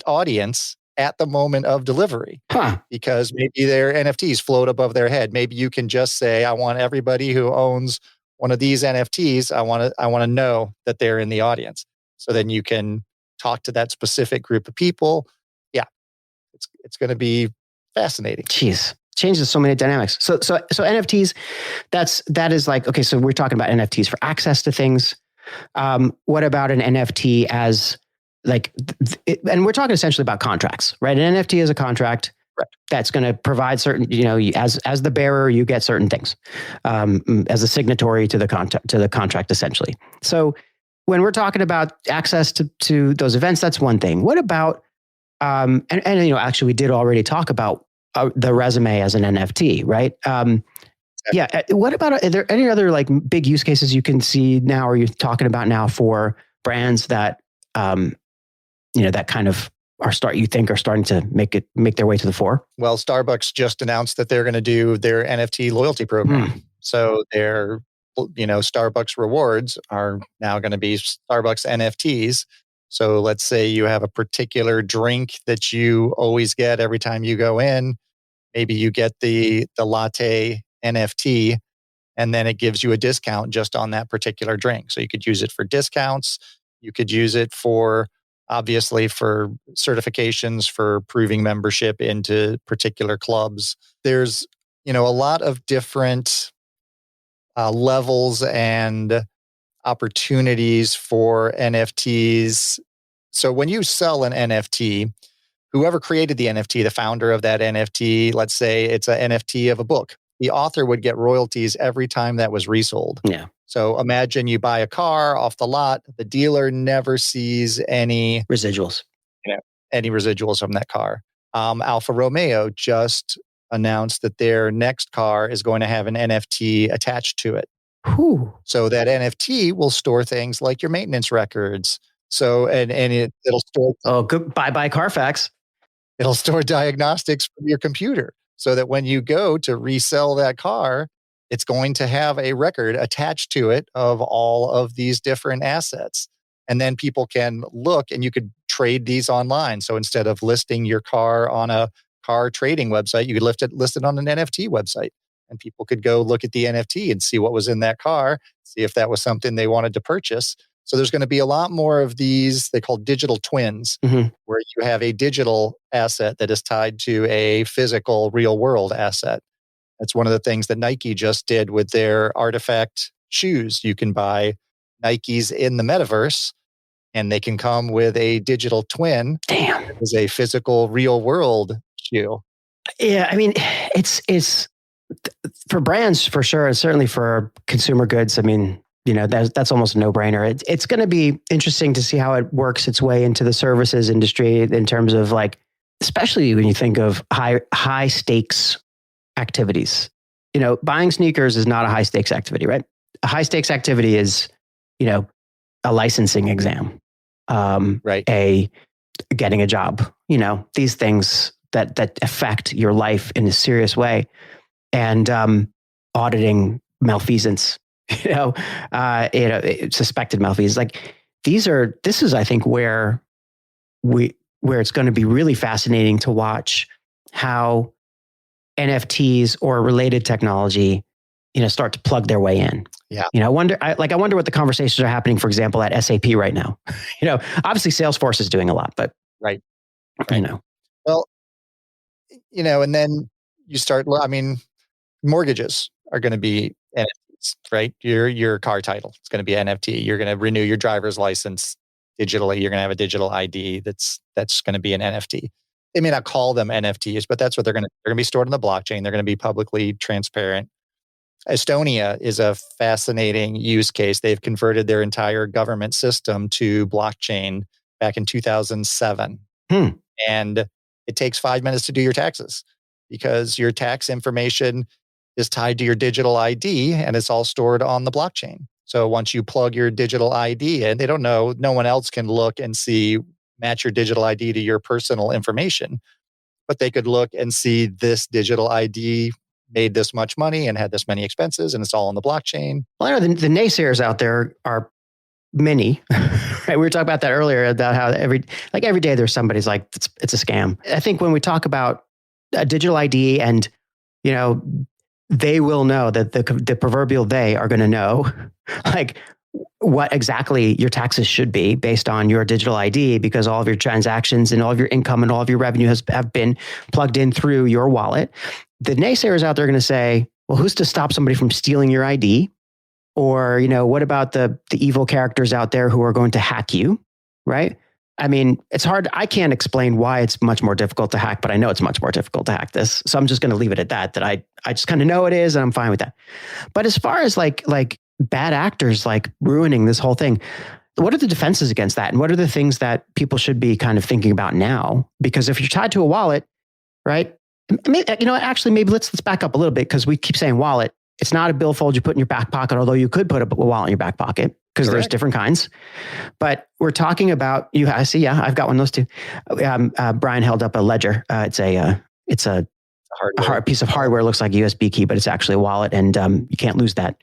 audience at the moment of delivery. Huh. Because maybe their NFTs float above their head. Maybe you can just say, I want everybody who owns one of these NFTs, I want to know that they're in the audience. So then you can talk to that specific group of people. Yeah, it's going to be fascinating. Jeez, changes so many dynamics. So NFTs, that is like, okay, so we're talking about NFTs for access to things. What about an NFT as like, and we're talking essentially about contracts, right? An NFT is a contract. Right. That's going to provide certain, as the bearer, you get certain things as a signatory to the contract, essentially. So when we're talking about access to those events, that's one thing. What about, actually, we did already talk about the resume as an NFT, right? Yeah. What about, are there any other like big use cases you can see now, or you're talking about now for brands that, that kind of are starting to make their way to the fore? Well, Starbucks just announced that they're going to do their NFT loyalty program. So their, Starbucks rewards are now going to be Starbucks NFTs. So let's say you have a particular drink that you always get every time you go in. Maybe you get the latte NFT, and then it gives you a discount just on that particular drink. So you could use it for discounts. You could use it for, obviously, for certifications, for proving membership into particular clubs. There's, a lot of different levels and opportunities for NFTs. So when you sell an NFT, whoever created the NFT, the founder of that NFT, let's say it's an NFT of a book, the author would get royalties every time that was resold. Yeah. So imagine you buy a car off the lot, the dealer never sees any residuals, any residuals from that car. Alfa Romeo just announced that their next car is going to have an NFT attached to it. Whew. So that NFT will store things like your maintenance records. So, it'll store. Oh, good. Bye Carfax. It'll store diagnostics from your computer so that when you go to resell that car, it's going to have a record attached to it of all of these different assets. And then people can look, and you could trade these online. So instead of listing your car on a car trading website, you could list it on an NFT website. And people could go look at the NFT and see what was in that car, see if that was something they wanted to purchase. So there's going to be a lot more of these, they call digital twins, where you have a digital asset that is tied to a physical real world asset. That's one of the things that Nike just did with their artifact shoes. You can buy Nikes in the metaverse, and they can come with a digital twin. Damn. It is a physical real world shoe. Yeah. I mean, it's for brands for sure. And certainly for consumer goods. I mean, that's almost a no-brainer. It's going to be interesting to see how it works its way into the services industry in terms of like, especially when you think of high stakes activities. Buying sneakers is not a high stakes activity, right? A high stakes activity is, a licensing exam, right? Getting a job. These things that affect your life in a serious way, and auditing malfeasance. Suspected malfeasance. Like this is, I think, where it's going to be really fascinating to watch how NFTs or related technology, start to plug their way in. Yeah. I wonder what the conversations are happening, for example, at SAP right now. Obviously Salesforce is doing a lot, but right. Well, and then you start, mortgages are going to be NFTs, right? Your car title, it's going to be NFT. You're going to renew your driver's license digitally. You're going to have a digital ID that's going to be an NFT. They may not call them NFTs, but that's what they're going to be stored in the blockchain. They're going to be publicly transparent. Estonia is a fascinating use case. They've converted their entire government system to blockchain back in 2007. Hmm. And it takes 5 minutes to do your taxes because your tax information is tied to your digital ID and it's all stored on the blockchain. So once you plug your digital ID in, they don't know, no one else can look and see, match your digital ID to your personal information, but they could look and see this digital ID made this much money and had this many expenses and it's all on the blockchain. Well, I know the naysayers out there are many. Right? We were talking about that earlier about how every day there's somebody's like, it's a scam. I think when we talk about a digital ID and, they will know that the proverbial they are going to know like what exactly your taxes should be based on your digital ID, because all of your transactions and all of your income and all of your revenue have been plugged in through your wallet. The naysayers out there are going to say, well, who's to stop somebody from stealing your ID? Or, what about the evil characters out there who are going to hack you, right? I mean, it's hard. I can't explain why it's much more difficult to hack, but I know it's much more difficult to hack this. So I'm just going to leave it at that I just kind of know it is, and I'm fine with that. But as far as like bad actors like ruining this whole thing, what are the defenses against that? And what are the things that people should be kind of thinking about now? Because if you're tied to a wallet, right? Actually, maybe let's back up a little bit, because we keep saying wallet. It's not a billfold you put in your back pocket, although you could put a wallet in your back pocket because there's different kinds. But we're talking about, I see, yeah, I've got one of those too. Brian held up a ledger. It's a piece of hardware. It looks like a USB key, but it's actually a wallet, and you can't lose that.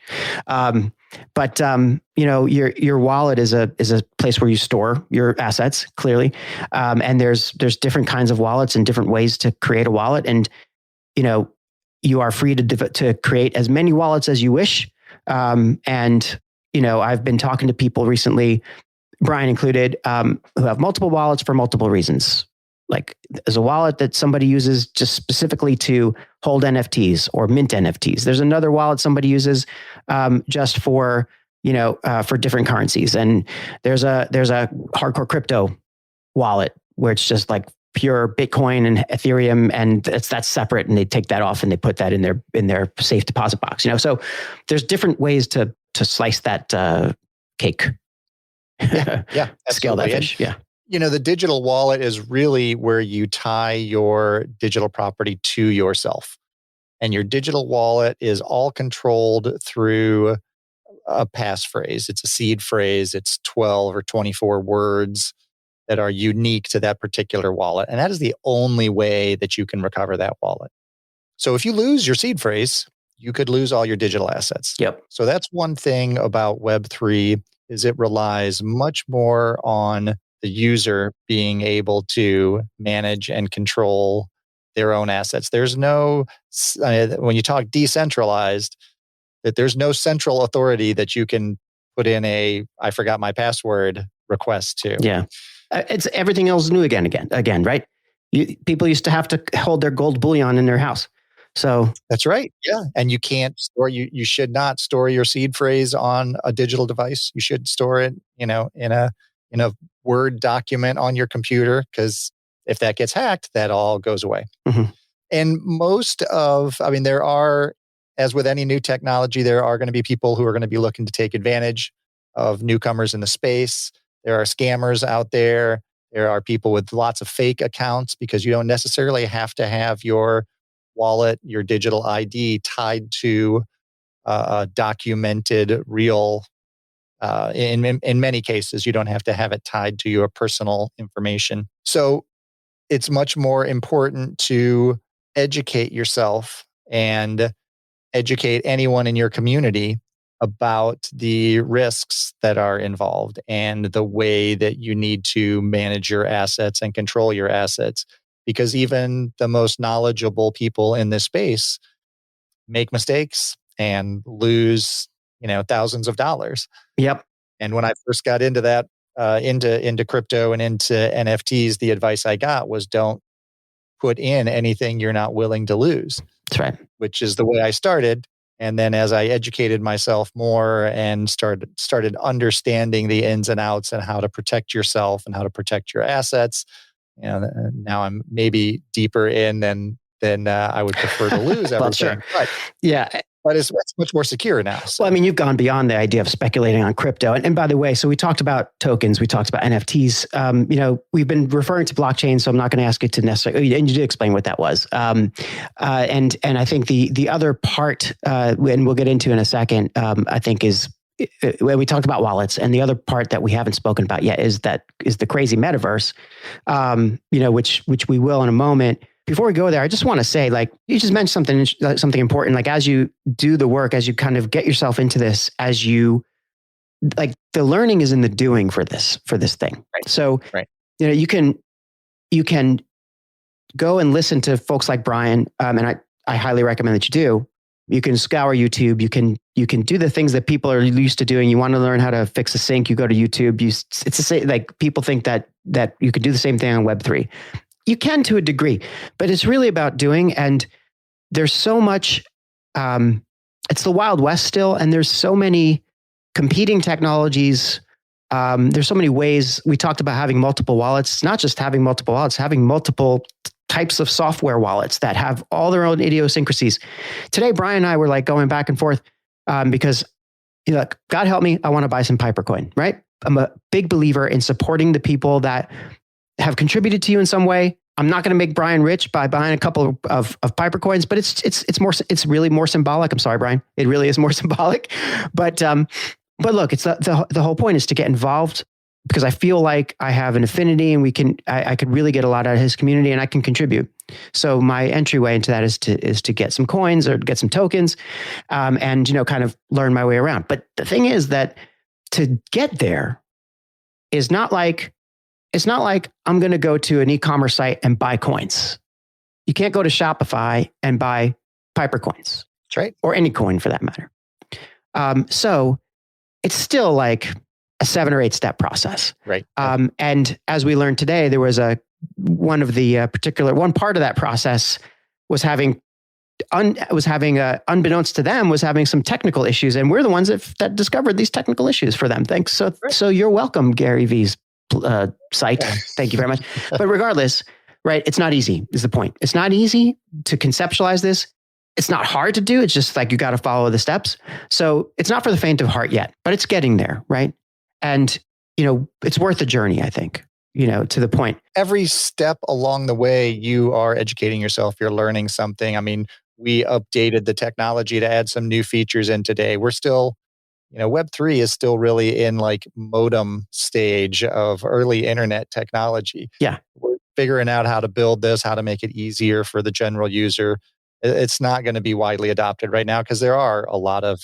But your wallet is a place where you store your assets, clearly. And there's different kinds of wallets and different ways to create a wallet. And, you are free to create as many wallets as you wish. And, I've been talking to people recently, Brian included, who have multiple wallets for multiple reasons. Like there's a wallet that somebody uses just specifically to hold NFTs or mint NFTs. There's another wallet somebody uses just for different currencies. And there's a hardcore crypto wallet where it's just like pure Bitcoin and Ethereum, and that's separate, and they take that off and they put that in their safe deposit box. So there's different ways to slice that cake. Yeah, scale that fish. Yeah. The digital wallet is really where you tie your digital property to yourself. And your digital wallet is all controlled through a passphrase. It's a seed phrase. It's 12 or 24 words that are unique to that particular wallet. And that is the only way that you can recover that wallet. So if you lose your seed phrase, you could lose all your digital assets. Yep. So that's one thing about Web3 is it relies much more on the user being able to manage and control their own assets. There's no, when you talk decentralized, that there's no central authority that you can put in I forgot my password request to. Yeah. It's everything else new again, right? People used to have to hold their gold bullion in their house. So that's right. Yeah. And you can't store, you should not store your seed phrase on a digital device. You should store it, in a Word document on your computer, because if that gets hacked, that all goes away. Mm-hmm. And there are, as with any new technology, there are going to be people who are going to be looking to take advantage of newcomers in the space. There are scammers out there. There are people with lots of fake accounts, because you don't necessarily have to have your wallet, your digital ID tied to a documented real. In many cases, you don't have to have it tied to your personal information. So it's much more important to educate yourself and educate anyone in your community about the risks that are involved and the way that you need to manage your assets and control your assets. Because even the most knowledgeable people in this space make mistakes and lose, thousands of dollars. Yep. And when I first got into that, into crypto and into NFTs, the advice I got was don't put in anything you're not willing to lose. That's right. Which is the way I started. And then as I educated myself more and started understanding the ins and outs and how to protect yourself and how to protect your assets, now I'm maybe deeper in than I would prefer to lose everything. Well, sure. But yeah. but it's much more secure now. So. Well, I mean, you've gone beyond the idea of speculating on crypto. And by the way, so we talked about tokens, we talked about NFTs. We've been referring to blockchain, so I'm not going to ask you to necessarily, and you did explain what that was. And I think the other part, and we'll get into in a second, I think is, when we talked about wallets, and the other part that we haven't spoken about yet is the crazy metaverse, which we will in a moment. Before we go there, I just want to say, like, you just mentioned something important. Like, as you do the work, as you kind of get yourself into this, the learning is in the doing for this thing. Right. So, right. You can go and listen to folks like Brian, and I highly recommend that you do. You can scour YouTube. You can do the things that people are used to doing. You want to learn how to fix a sink, you go to YouTube. It's the same. Like, people think that you could do the same thing on Web3. You can, to a degree, but it's really about doing. And there's so much, it's the Wild West still. And there's so many competing technologies. There's so many ways. We talked about having multiple wallets. It's not just having multiple wallets, having multiple types of software wallets that have all their own idiosyncrasies. Today, Brian and I were like going back and forth because, God help me, I want to buy some Pipercoin, right? I'm a big believer in supporting the people that have contributed to you in some way. I'm not going to make Brian rich by buying a couple of Pipercoins, but it's really more symbolic. I'm sorry, Brian. It really is more symbolic. But look, it's the whole point is to get involved, because I feel like I have an affinity, and I could really get a lot out of his community, and I can contribute. So my entryway into that is to get some coins or get some tokens, and kind of learn my way around. But the thing is that to get there is not like, it's not like I'm going to go to an e-commerce site and buy coins. You can't go to Shopify and buy Pipercoins. That's right. Or any coin for that matter. So it's still like a 7 or 8 step process. Right. And as we learned today, there was one part of that process was having unbeknownst to them, was having some technical issues. And we're the ones that discovered these technical issues for them. Thanks. So you're welcome, Gary V's site. Thank you very much. But regardless, right, it's not easy is the point. It's not easy to conceptualize this. It's not hard to do. It's just like, you got to follow the steps. So it's not for the faint of heart yet, but it's getting there. Right. And, it's worth the journey, I think, to the point. Every step along the way, you are educating yourself. You're learning something. I mean, we updated the technology to add some new features in today. We're still, Web3 is still really in like modem stage of early internet technology. Yeah. We're figuring out how to build this, how to make it easier for the general user. It's not going to be widely adopted right now because there are a lot of,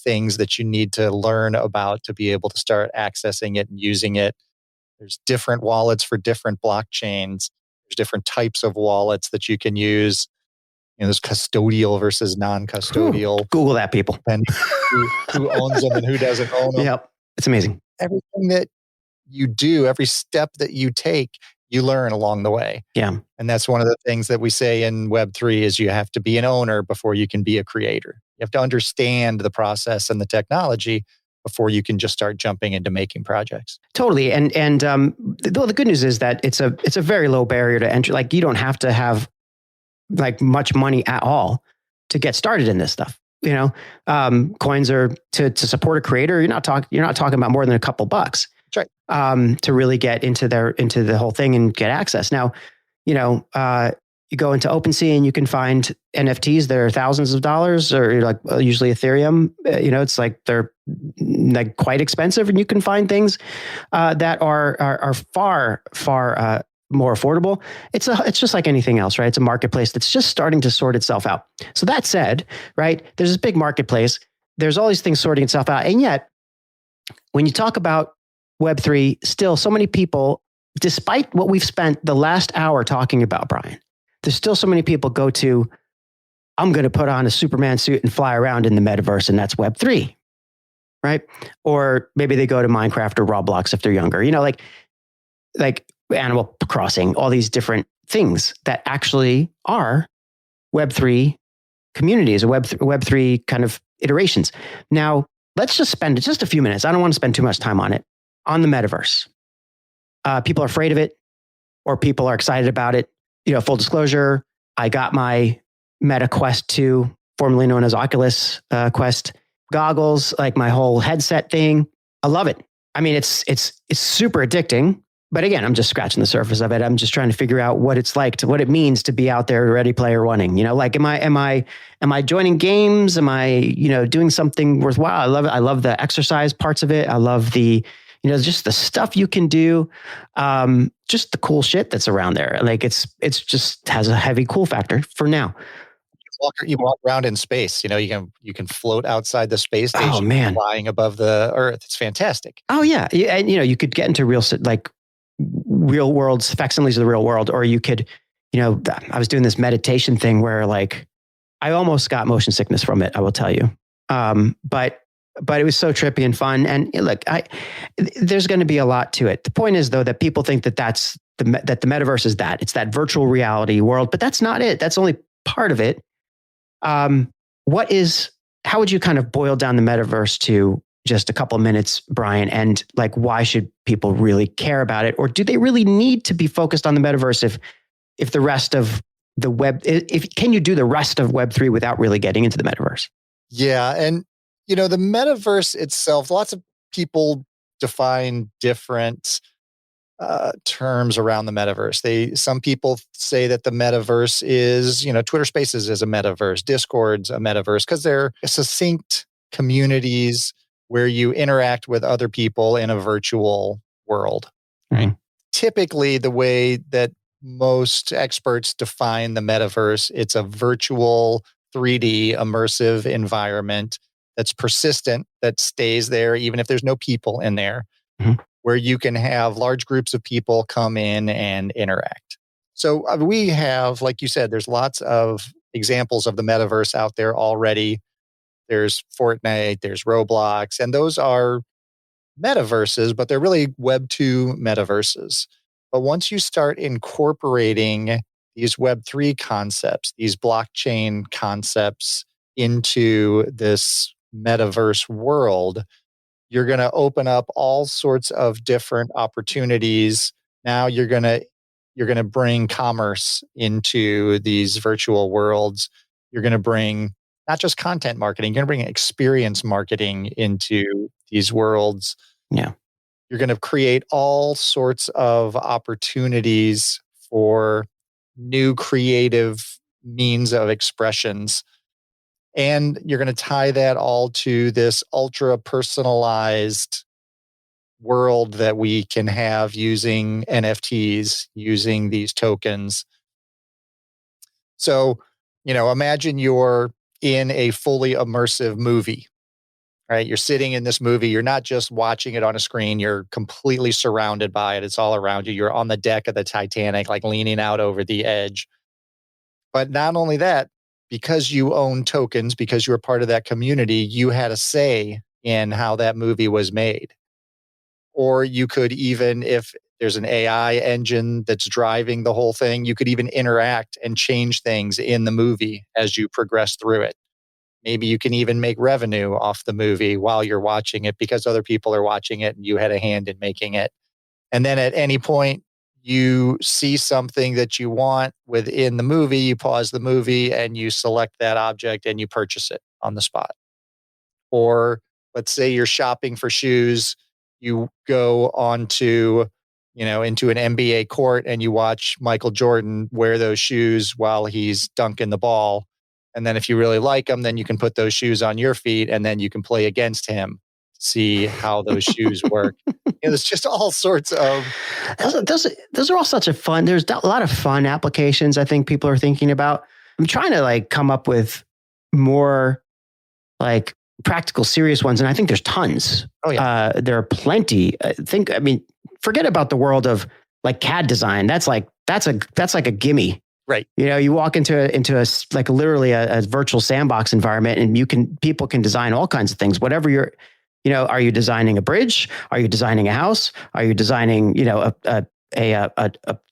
things that you need to learn about to be able to start accessing it and using it. There's different wallets for different blockchains. There's different types of wallets that you can use. There's custodial versus non-custodial. Google that, people. And who owns them and who doesn't own them. Yep. It's amazing. Everything that you do, every step that you take, you learn along the way. Yeah. And that's one of the things that we say in Web3 is you have to be an owner before you can be a creator. You have to understand the process and the technology before you can just start jumping into making projects. Totally. And the good news is that it's a very low barrier to entry. Like, you don't have to have like much money at all to get started in this stuff. Coins are to support a creator. You're not talking about more than a couple bucks. That's right. To really get into the whole thing and get access. Now, you go into OpenSea and you can find NFTs that are thousands of dollars, or like usually Ethereum. It's like they're like quite expensive, and you can find things that are far more affordable. It's just like anything else, right? It's a marketplace that's just starting to sort itself out. So that said, right, there's this big marketplace. There's all these things sorting itself out, and yet when you talk about Web3, still so many people, despite what we've spent the last hour talking about, Brian, there's still so many people go to, I'm going to put on a Superman suit and fly around in the metaverse, and that's Web3, right? Or maybe they go to Minecraft or Roblox if they're younger, like Animal Crossing, all these different things that actually are Web3 communities or Web3 kind of iterations. Now, let's just spend just a few minutes. I don't want to spend too much time on it, on the metaverse. People are afraid of it, or people are excited about it. Full disclosure, I got my Meta Quest 2 formerly known as Oculus Quest goggles, like my whole headset thing. I love it. I mean, it's super addicting. But again, I'm just scratching the surface of it. I'm just trying to figure out what it's like what it means to be out there, Ready Player Oneing. Like, am I joining games? Am I, doing something worthwhile? I love it. I love the exercise parts of it. I love the, just the stuff you can do. Just the cool shit that's around there. Like it's just has a heavy cool factor for now. You walk around in space. You can float outside the space station. Oh man, flying above the Earth. It's fantastic. Oh yeah, and you could get into real world facsimiles of the real world, or you could, I was doing this meditation thing where like I almost got motion sickness from it. I will tell you, but it was so trippy and fun. And look, there's going to be a lot to it. The point is though that people think that the metaverse is it's that virtual reality world, but that's not it. That's only part of it. How would you kind of boil down the metaverse to just a couple of minutes, Brian? And like, why should people really care about it? Or do they really need to be focused on the metaverse if the rest of the can you do the rest of Web3 without really getting into the metaverse? Yeah. And, the metaverse itself, lots of people define different terms around the metaverse. Some people say that the metaverse is, Twitter Spaces is a metaverse, Discord's a metaverse, because they're succinct communities where you interact with other people in a virtual world. Right? Mm-hmm. Typically, the way that most experts define the metaverse, it's a virtual 3D immersive environment that's persistent, that stays there even if there's no people in there, mm-hmm. where you can have large groups of people come in and interact. So we have, like you said, there's lots of examples of the metaverse out there already. There's Fortnite, there's Roblox, and those are metaverses, but they're really Web2 metaverses. But once you start incorporating these Web3 concepts, these blockchain concepts into this metaverse world, you're going to open up all sorts of different opportunities. Now you're going to bring commerce into these virtual worlds. You're going to bring not just content marketing, you're going to bring experience marketing into these worlds. Yeah. You're going to create all sorts of opportunities for new creative means of expressions. And you're going to tie that all to this ultra personalized world that we can have using NFTs, using these tokens. So, imagine you're in a fully immersive movie, right? You're sitting in this movie. You're not just watching it on a screen. You're completely surrounded by it. It's all around you. You're on the deck of the Titanic, like leaning out over the edge. But not only that, because you own tokens, because you're part of that community, you had a say in how that movie was made. Or you could even, if there's an AI engine that's driving the whole thing, you could even interact and change things in the movie as you progress through it. Maybe you can even make revenue off the movie while you're watching it because other people are watching it and you had a hand in making it. And then at any point, you see something that you want within the movie, you pause the movie and you select that object and you purchase it on the spot. Or let's say you're shopping for shoes, you go onto, into an NBA court and you watch Michael Jordan wear those shoes while he's dunking the ball. And then if you really like him, then you can put those shoes on your feet and then you can play against him, see how those shoes work. There's just all sorts of... Those are all such a fun... There's a lot of fun applications I think people are thinking about. I'm trying to come up with more practical, serious ones. And I think there's tons. Oh, yeah. There are plenty. Forget about the world of CAD design. That's like a gimme. Right. You walk into a literally a virtual sandbox environment and people can design all kinds of things, whatever you're, are you designing a bridge? Are you designing a house? Are you designing, a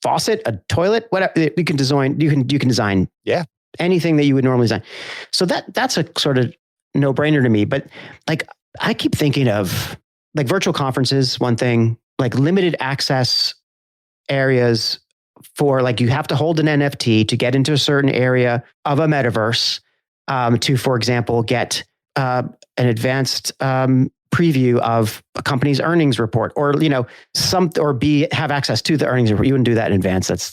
faucet, a toilet, whatever you can design, you can design anything that you would normally design. So that's a sort of no brainer to me, but I keep thinking of virtual conferences, one thing, limited access areas for you have to hold an NFT to get into a certain area of a metaverse. to, for example, get an advanced preview of a company's earnings report, or have access to the earnings report. You wouldn't do that in advance. That's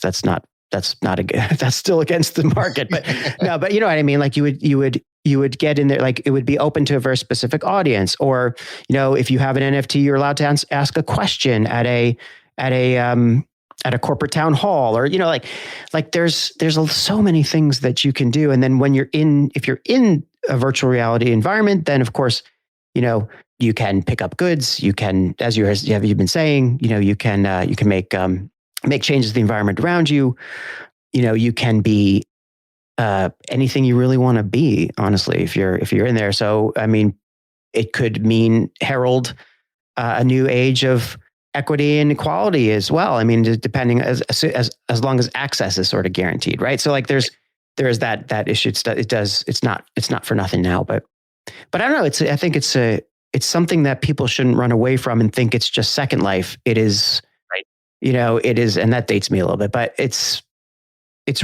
still against the market. But no, but you know what I mean. Like you would get in there. Like it would be open to a very specific audience, or if you have an NFT, you're allowed to ask a question at a corporate town hall, or there's so many things that you can do. And then if you're in a virtual reality environment, then of course, you can pick up goods. You can, as you've been saying, you can make changes to the environment around you. You can be anything you really want to be, honestly, if you're in there. So, I mean, it could mean herald a new age of equity and equality as well. I mean, depending as long as access is sort of guaranteed, right? So, like, there is that issue. It's not for nothing now, but I don't know. I think it's something that people shouldn't run away from and think it's just Second Life. It is, right? It is, and that dates me a little bit, but it's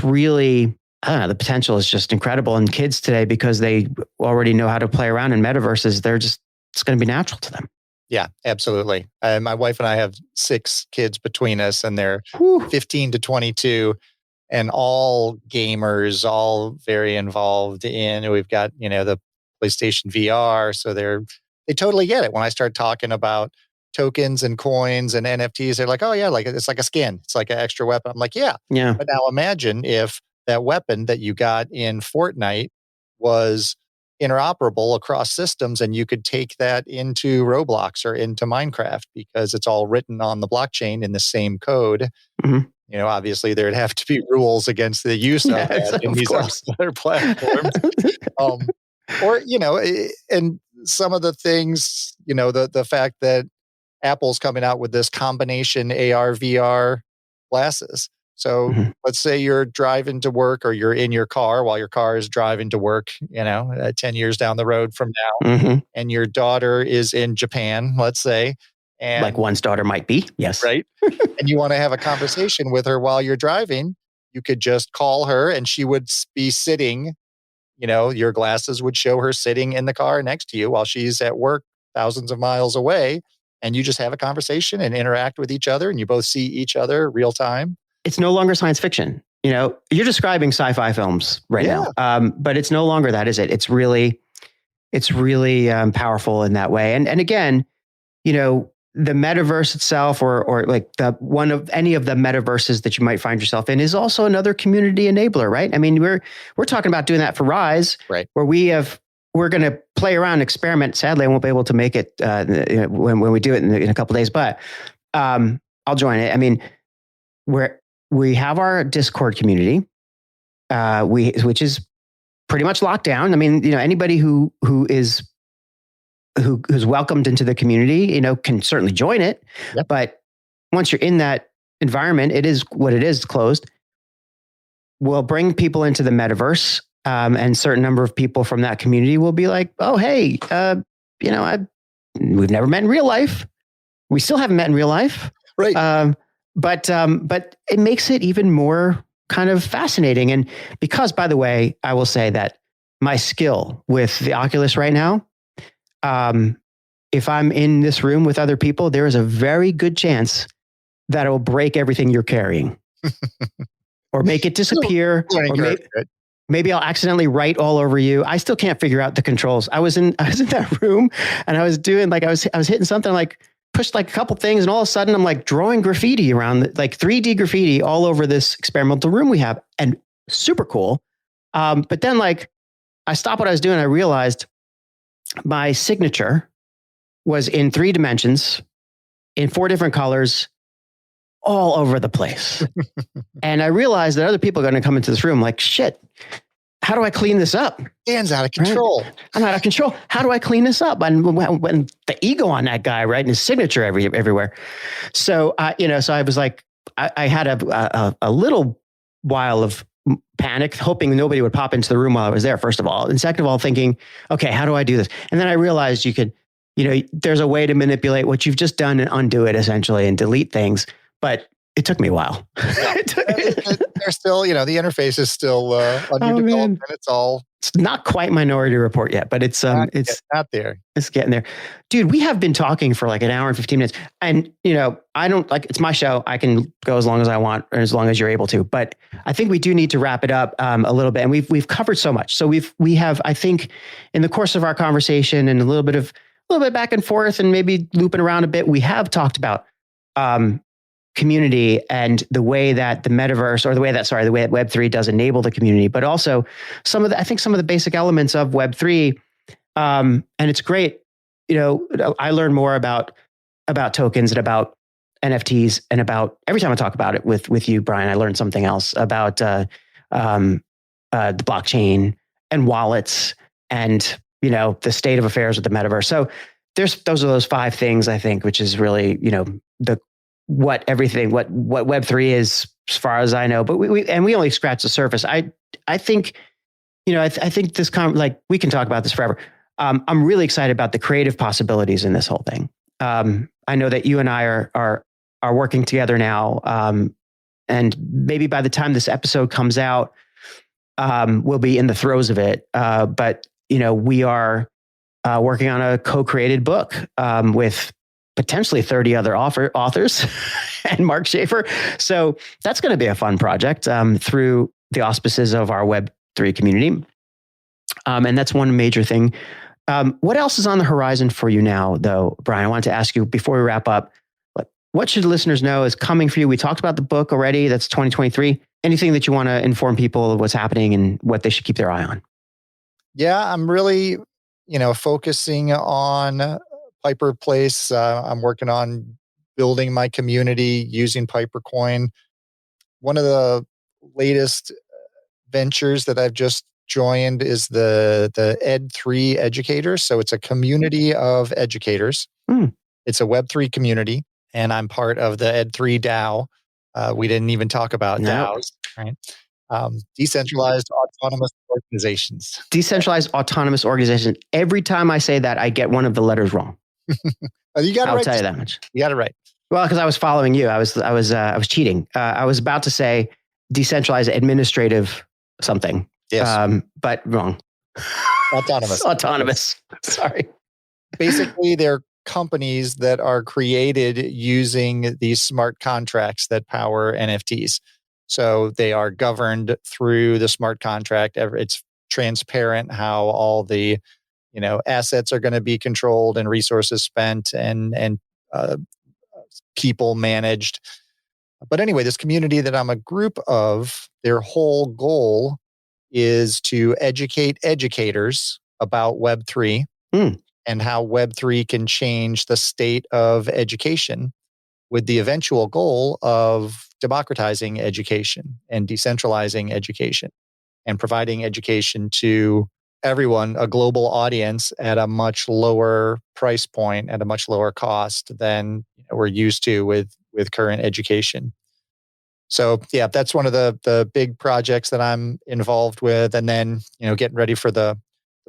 really, I don't know, the potential is just incredible. And kids today, because they already know how to play around in metaverses, it's going to be natural to them. Yeah, absolutely. My wife and I have 6 kids between us, and they're 15 to 22, and all gamers, all very involved in. We've got the PlayStation VR, so they totally get it. When I start talking about tokens and coins and NFTs, they're like, "Oh yeah, like it's like a skin, it's like an extra weapon." I'm like, "Yeah." But now imagine if that weapon that you got in Fortnite was interoperable across systems, and you could take that into Roblox or into Minecraft, because it's all written on the blockchain in the same code. Mm-hmm. Obviously there'd have to be rules against the use of that in these other platforms. And some of the things, the fact that Apple's coming out with this combination AR, VR glasses. So let's say you're driving to work, or you're in your car while your car is driving to work, 10 years down the road from now, and your daughter is in Japan, let's say. And, like one's daughter might be, yes. Right. And you want to have a conversation with her while you're driving, you could just call her, and she would be sitting, your glasses would show her sitting in the car next to you while she's at work thousands of miles away. And you just have a conversation and interact with each other, and you both see each other real time. It's no longer science fiction. You're describing sci-fi films right now, but it's no longer that, is it? It's really powerful in that way. And again, the metaverse itself, or like one of any of the metaverses that you might find yourself in, is also another community enabler, right? I mean, we're talking about doing that for Rise, right? Where we're going to play around, experiment. Sadly, I won't be able to make it when we do it in a couple of days, but I'll join it. I mean, we have our Discord community, which is pretty much locked down. I mean, anybody who's welcomed into the community, can certainly join it. Yep. But once you're in that environment, it is what it is, closed. We'll bring people into the metaverse, and a certain number of people from that community will be like, "Oh, hey, we've never met in real life. We still haven't met in real life, right?" But it makes it even more kind of fascinating. And because, by the way, I will say that my skill with the Oculus right now, if I'm in this room with other people, there is a very good chance that it will break everything you're carrying, or make it disappear, or maybe I'll accidentally write all over you. I still can't figure out the controls. I was in that room, and I was doing I was hitting something, like pushed like a couple things, and all of a sudden I'm like drawing graffiti around, like 3D graffiti all over this experimental room we have, and super cool. But then I stopped what I was doing. I realized my signature was in 3 dimensions, in 4 different colors, all over the place. And I realized that other people are going to come into this room like, shit, how do I clean this up? Dan's out of control. Right? I'm out of control. How do I clean this up? And when the ego on that guy, right? And his signature everywhere. So, so I was like, I had a little while of panic, hoping nobody would pop into the room while I was there, first of all. And second of all, thinking, okay, how do I do this? And then I realized you could, there's a way to manipulate what you've just done and undo it, essentially, and delete things. But It took me a while. They're still, the interface is still underdeveloped, and it's not quite Minority Report yet, but it's not there. It's getting there. Dude, we have been talking for like an hour and 15 minutes. And, I don't like, it's my show. I can go as long as I want, or as long as you're able to. But I think we do need to wrap it up a little bit. And we've covered so much. So we have, I think, in the course of our conversation and a little bit back and forth and maybe looping around a bit, we have talked about community and the way that the metaverse, or the way that Web3 does enable the community, but also some of the basic elements of Web3. And it's great. I learn more about tokens and about NFTs, and about every time I talk about it with you, Brian, I learn something else about the blockchain and wallets and the state of affairs with the metaverse. So those are those 5 things, I think, which is really what Web3 is, as far as I know. But we only scratch the surface. I think I think this we can talk about this forever. I'm really excited about the creative possibilities in this whole thing. I know that you and I are working together now, and maybe by the time this episode comes out, we'll be in the throes of it. But we are working on a co-created book with potentially 30 other authors and Mark Schaefer. So that's going to be a fun project through the auspices of our Web3 community. And that's one major thing. What else is on the horizon for you now, though, Brian? I wanted to ask you before we wrap up, what should listeners know is coming for you? We talked about the book already. That's 2023. Anything that you want to inform people of what's happening and what they should keep their eye on? Yeah, I'm really, focusing on Piper Place. I'm working on building my community using Piper Coin. One of the latest ventures that I've just joined is the Ed3 educator. So it's a community of educators. It's a Web3 community, and I'm part of the Ed3 DAO. We didn't even talk about DAOs, right? Decentralized autonomous organizations. Decentralized autonomous organization. Every time I say that, I get one of the letters wrong. You got it right. I'll tell you that much. You got it right. Well, because I was following you. I was cheating. I was about to say decentralized administrative something. Yes. But wrong. Autonomous. Sorry. Basically, they're companies that are created using these smart contracts that power NFTs. So they are governed through the smart contract. It's transparent how all the assets are going to be controlled and resources spent and people managed. But anyway, this community that I'm a group of, their whole goal is to educate educators about Web3 and how Web3 can change the state of education, with the eventual goal of democratizing education and decentralizing education and providing education to everyone, a global audience, at a much lower price point, at a much lower cost than we're used to with current education. So yeah, that's one of the big projects that I'm involved with. And then, getting ready for the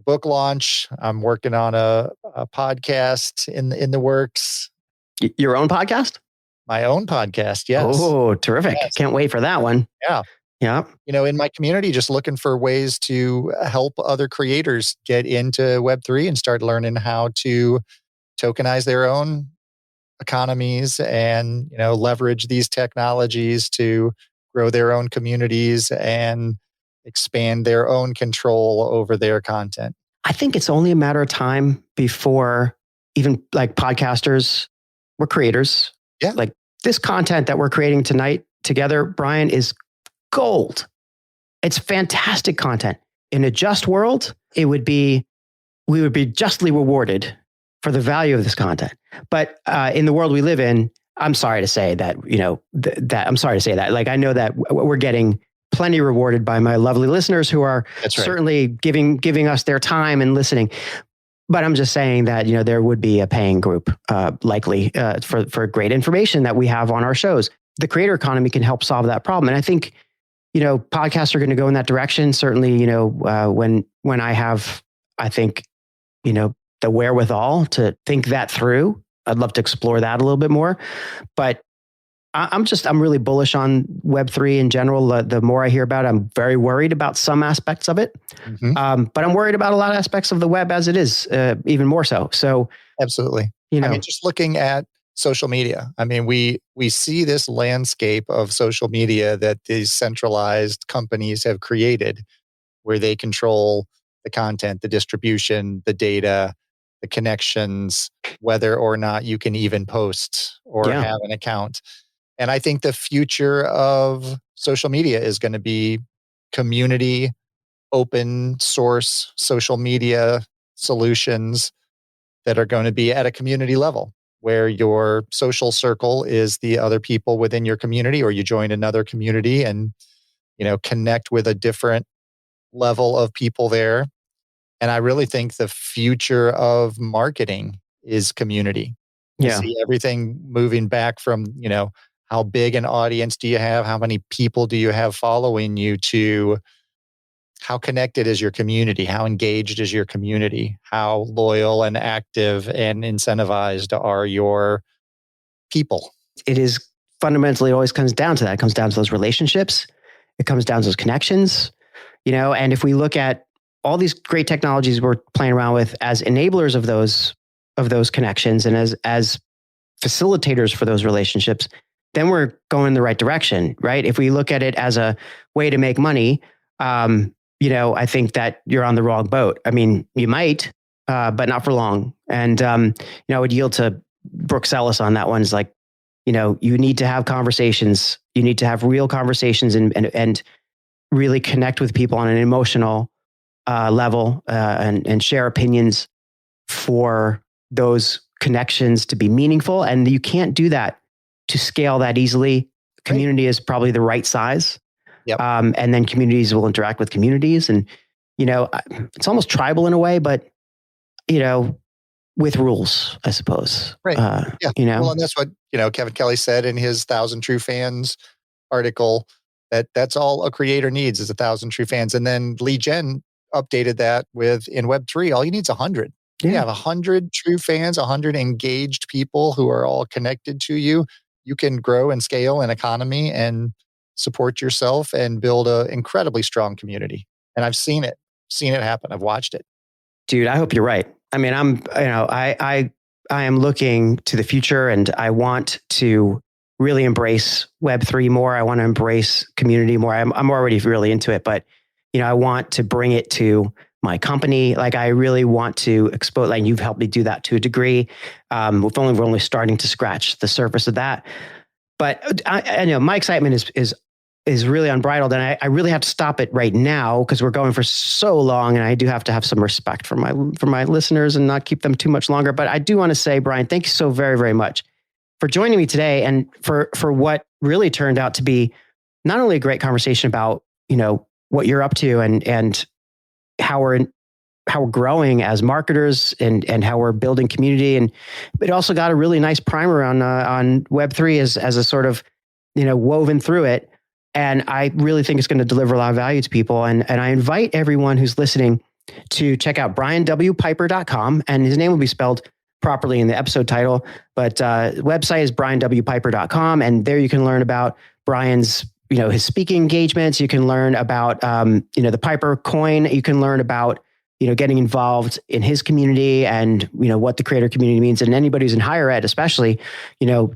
book launch. I'm working on a podcast in the works. Your own podcast? My own podcast, yes. Oh, terrific. Yes. Can't wait for that one. Yeah. Yeah. In my community, just looking for ways to help other creators get into Web3 and start learning how to tokenize their own economies and, leverage these technologies to grow their own communities and expand their own control over their content. I think it's only a matter of time before even like podcasters, we're creators. Yeah. Like this content that we're creating tonight together, Brian, is gold. It's fantastic content. In a just world, we would be justly rewarded for the value of this content. But in the world we live in, I'm sorry to say that, I'm sorry to say that. Like, I know that we're getting plenty rewarded by my lovely listeners who are certainly giving us their time and listening. But I'm just saying that, there would be a paying group likely for great information that we have on our shows. The creator economy can help solve that problem. And I think, podcasts are going to go in that direction. Certainly, when I have, I think, the wherewithal to think that through, I'd love to explore that a little bit more. But I'm really bullish on Web3 in general. The more I hear about it, I'm very worried about some aspects of it. But I'm worried about a lot of aspects of the web as it is, even more so. So absolutely. I mean, just looking at social media, I mean, we see this landscape of social media that these centralized companies have created, where they control the content, the distribution, the data, the connections, whether or not you can even post or have an account. And I think the future of social media is going to be community, open source social media solutions that are going to be at a community level, where your social circle is the other people within your community, or you join another community and, connect with a different level of people there. And I really think the future of marketing is community. I see everything moving back from, how big an audience do you have? How many people do you have following you, to how connected is your community? How engaged is your community? How loyal and active and incentivized are your people? It is fundamentally always comes down to that. It comes down to those relationships. It comes down to those connections, and if we look at all these great technologies we're playing around with as enablers of those connections and as facilitators for those relationships, then we're going in the right direction, right? If we look at it as a way to make money, I think that you're on the wrong boat. I mean, you might, but not for long. And, I would yield to Brooke Sellis on that one. Is like, you need to have conversations. You need to have real conversations and really connect with people on an emotional level and share opinions for those connections to be meaningful. And you can't do that to scale that easily. Community is probably the right size. Yep. And then communities will interact with communities. And, it's almost tribal in a way, but, with rules, I suppose. Right. Well, and that's what, Kevin Kelly said in his 1,000 True Fans article, that's all a creator needs is 1,000 true fans. And then Lee Jen updated that with, in Web3, all you need is 100. You have 100 true fans, 100 engaged people who are all connected to you. You can grow and scale an economy and support yourself and build an incredibly strong community. And I've seen it happen. I've watched it. Dude, I hope you're right. I mean, I am looking to the future, and I want to really embrace Web3 more. I want to embrace community more. I'm already really into it, but I want to bring it to my company. Like, I really want to expose, like, you've helped me do that to a degree. We're only starting to scratch the surface of that. But I know my excitement is really unbridled, and I really have to stop it right now because we're going for so long, and I do have to have some respect for my listeners and not keep them too much longer. But I do want to say, Brian, thank you so very, very much for joining me today, and for what really turned out to be not only a great conversation about what you're up to and how we're growing as marketers and how we're building community, and it also got a really nice primer on Web3 as a sort of woven through it. And I really think it's going to deliver a lot of value to people. And I invite everyone who's listening to check out brianwpiper.com, and his name will be spelled properly in the episode title, but website is brianwpiper.com. And there you can learn about Brian's, his speaking engagements. You can learn about, the Piper coin. You can learn about, getting involved in his community and, what the creator community means. And anybody who's in higher ed, especially,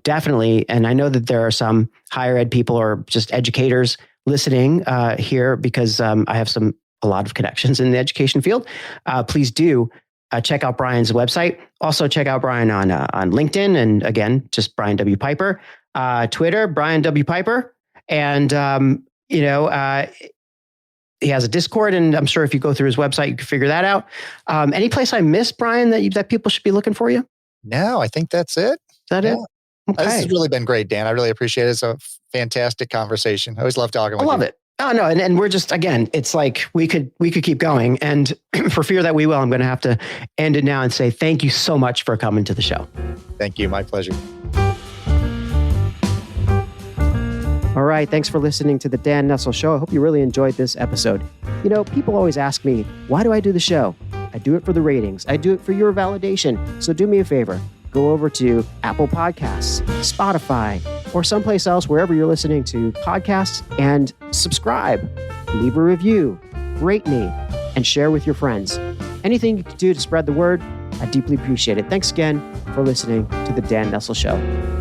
definitely. And I know that there are some higher ed people or just educators listening here because I have a lot of connections in the education field. Please do check out Brian's website. Also check out Brian on LinkedIn. And again, just Brian W. Piper, Twitter, Brian W. Piper. And, he has a Discord, and I'm sure if you go through his website, you can figure that out. Any place I missed, Brian, that people should be looking for you? No, I think that's it. Is that it? Okay. This has really been great, Dan. I really appreciate it. It's a fantastic conversation. I always love talking with you. I love it. Oh, no. And we're just, again, it's like we could keep going. And for fear that we will, I'm going to have to end it now and say thank you so much for coming to the show. Thank you. My pleasure. All right. Thanks for listening to the Dan Nessel Show. I hope you really enjoyed this episode. People always ask me, why do I do the show? I do it for the ratings. I do it for your validation. So do me a favor. Go over to Apple Podcasts, Spotify, or someplace else, wherever you're listening to podcasts, and subscribe, leave a review, rate me, and share with your friends. Anything you can do to spread the word, I deeply appreciate it. Thanks again for listening to The Dan Nessel Show.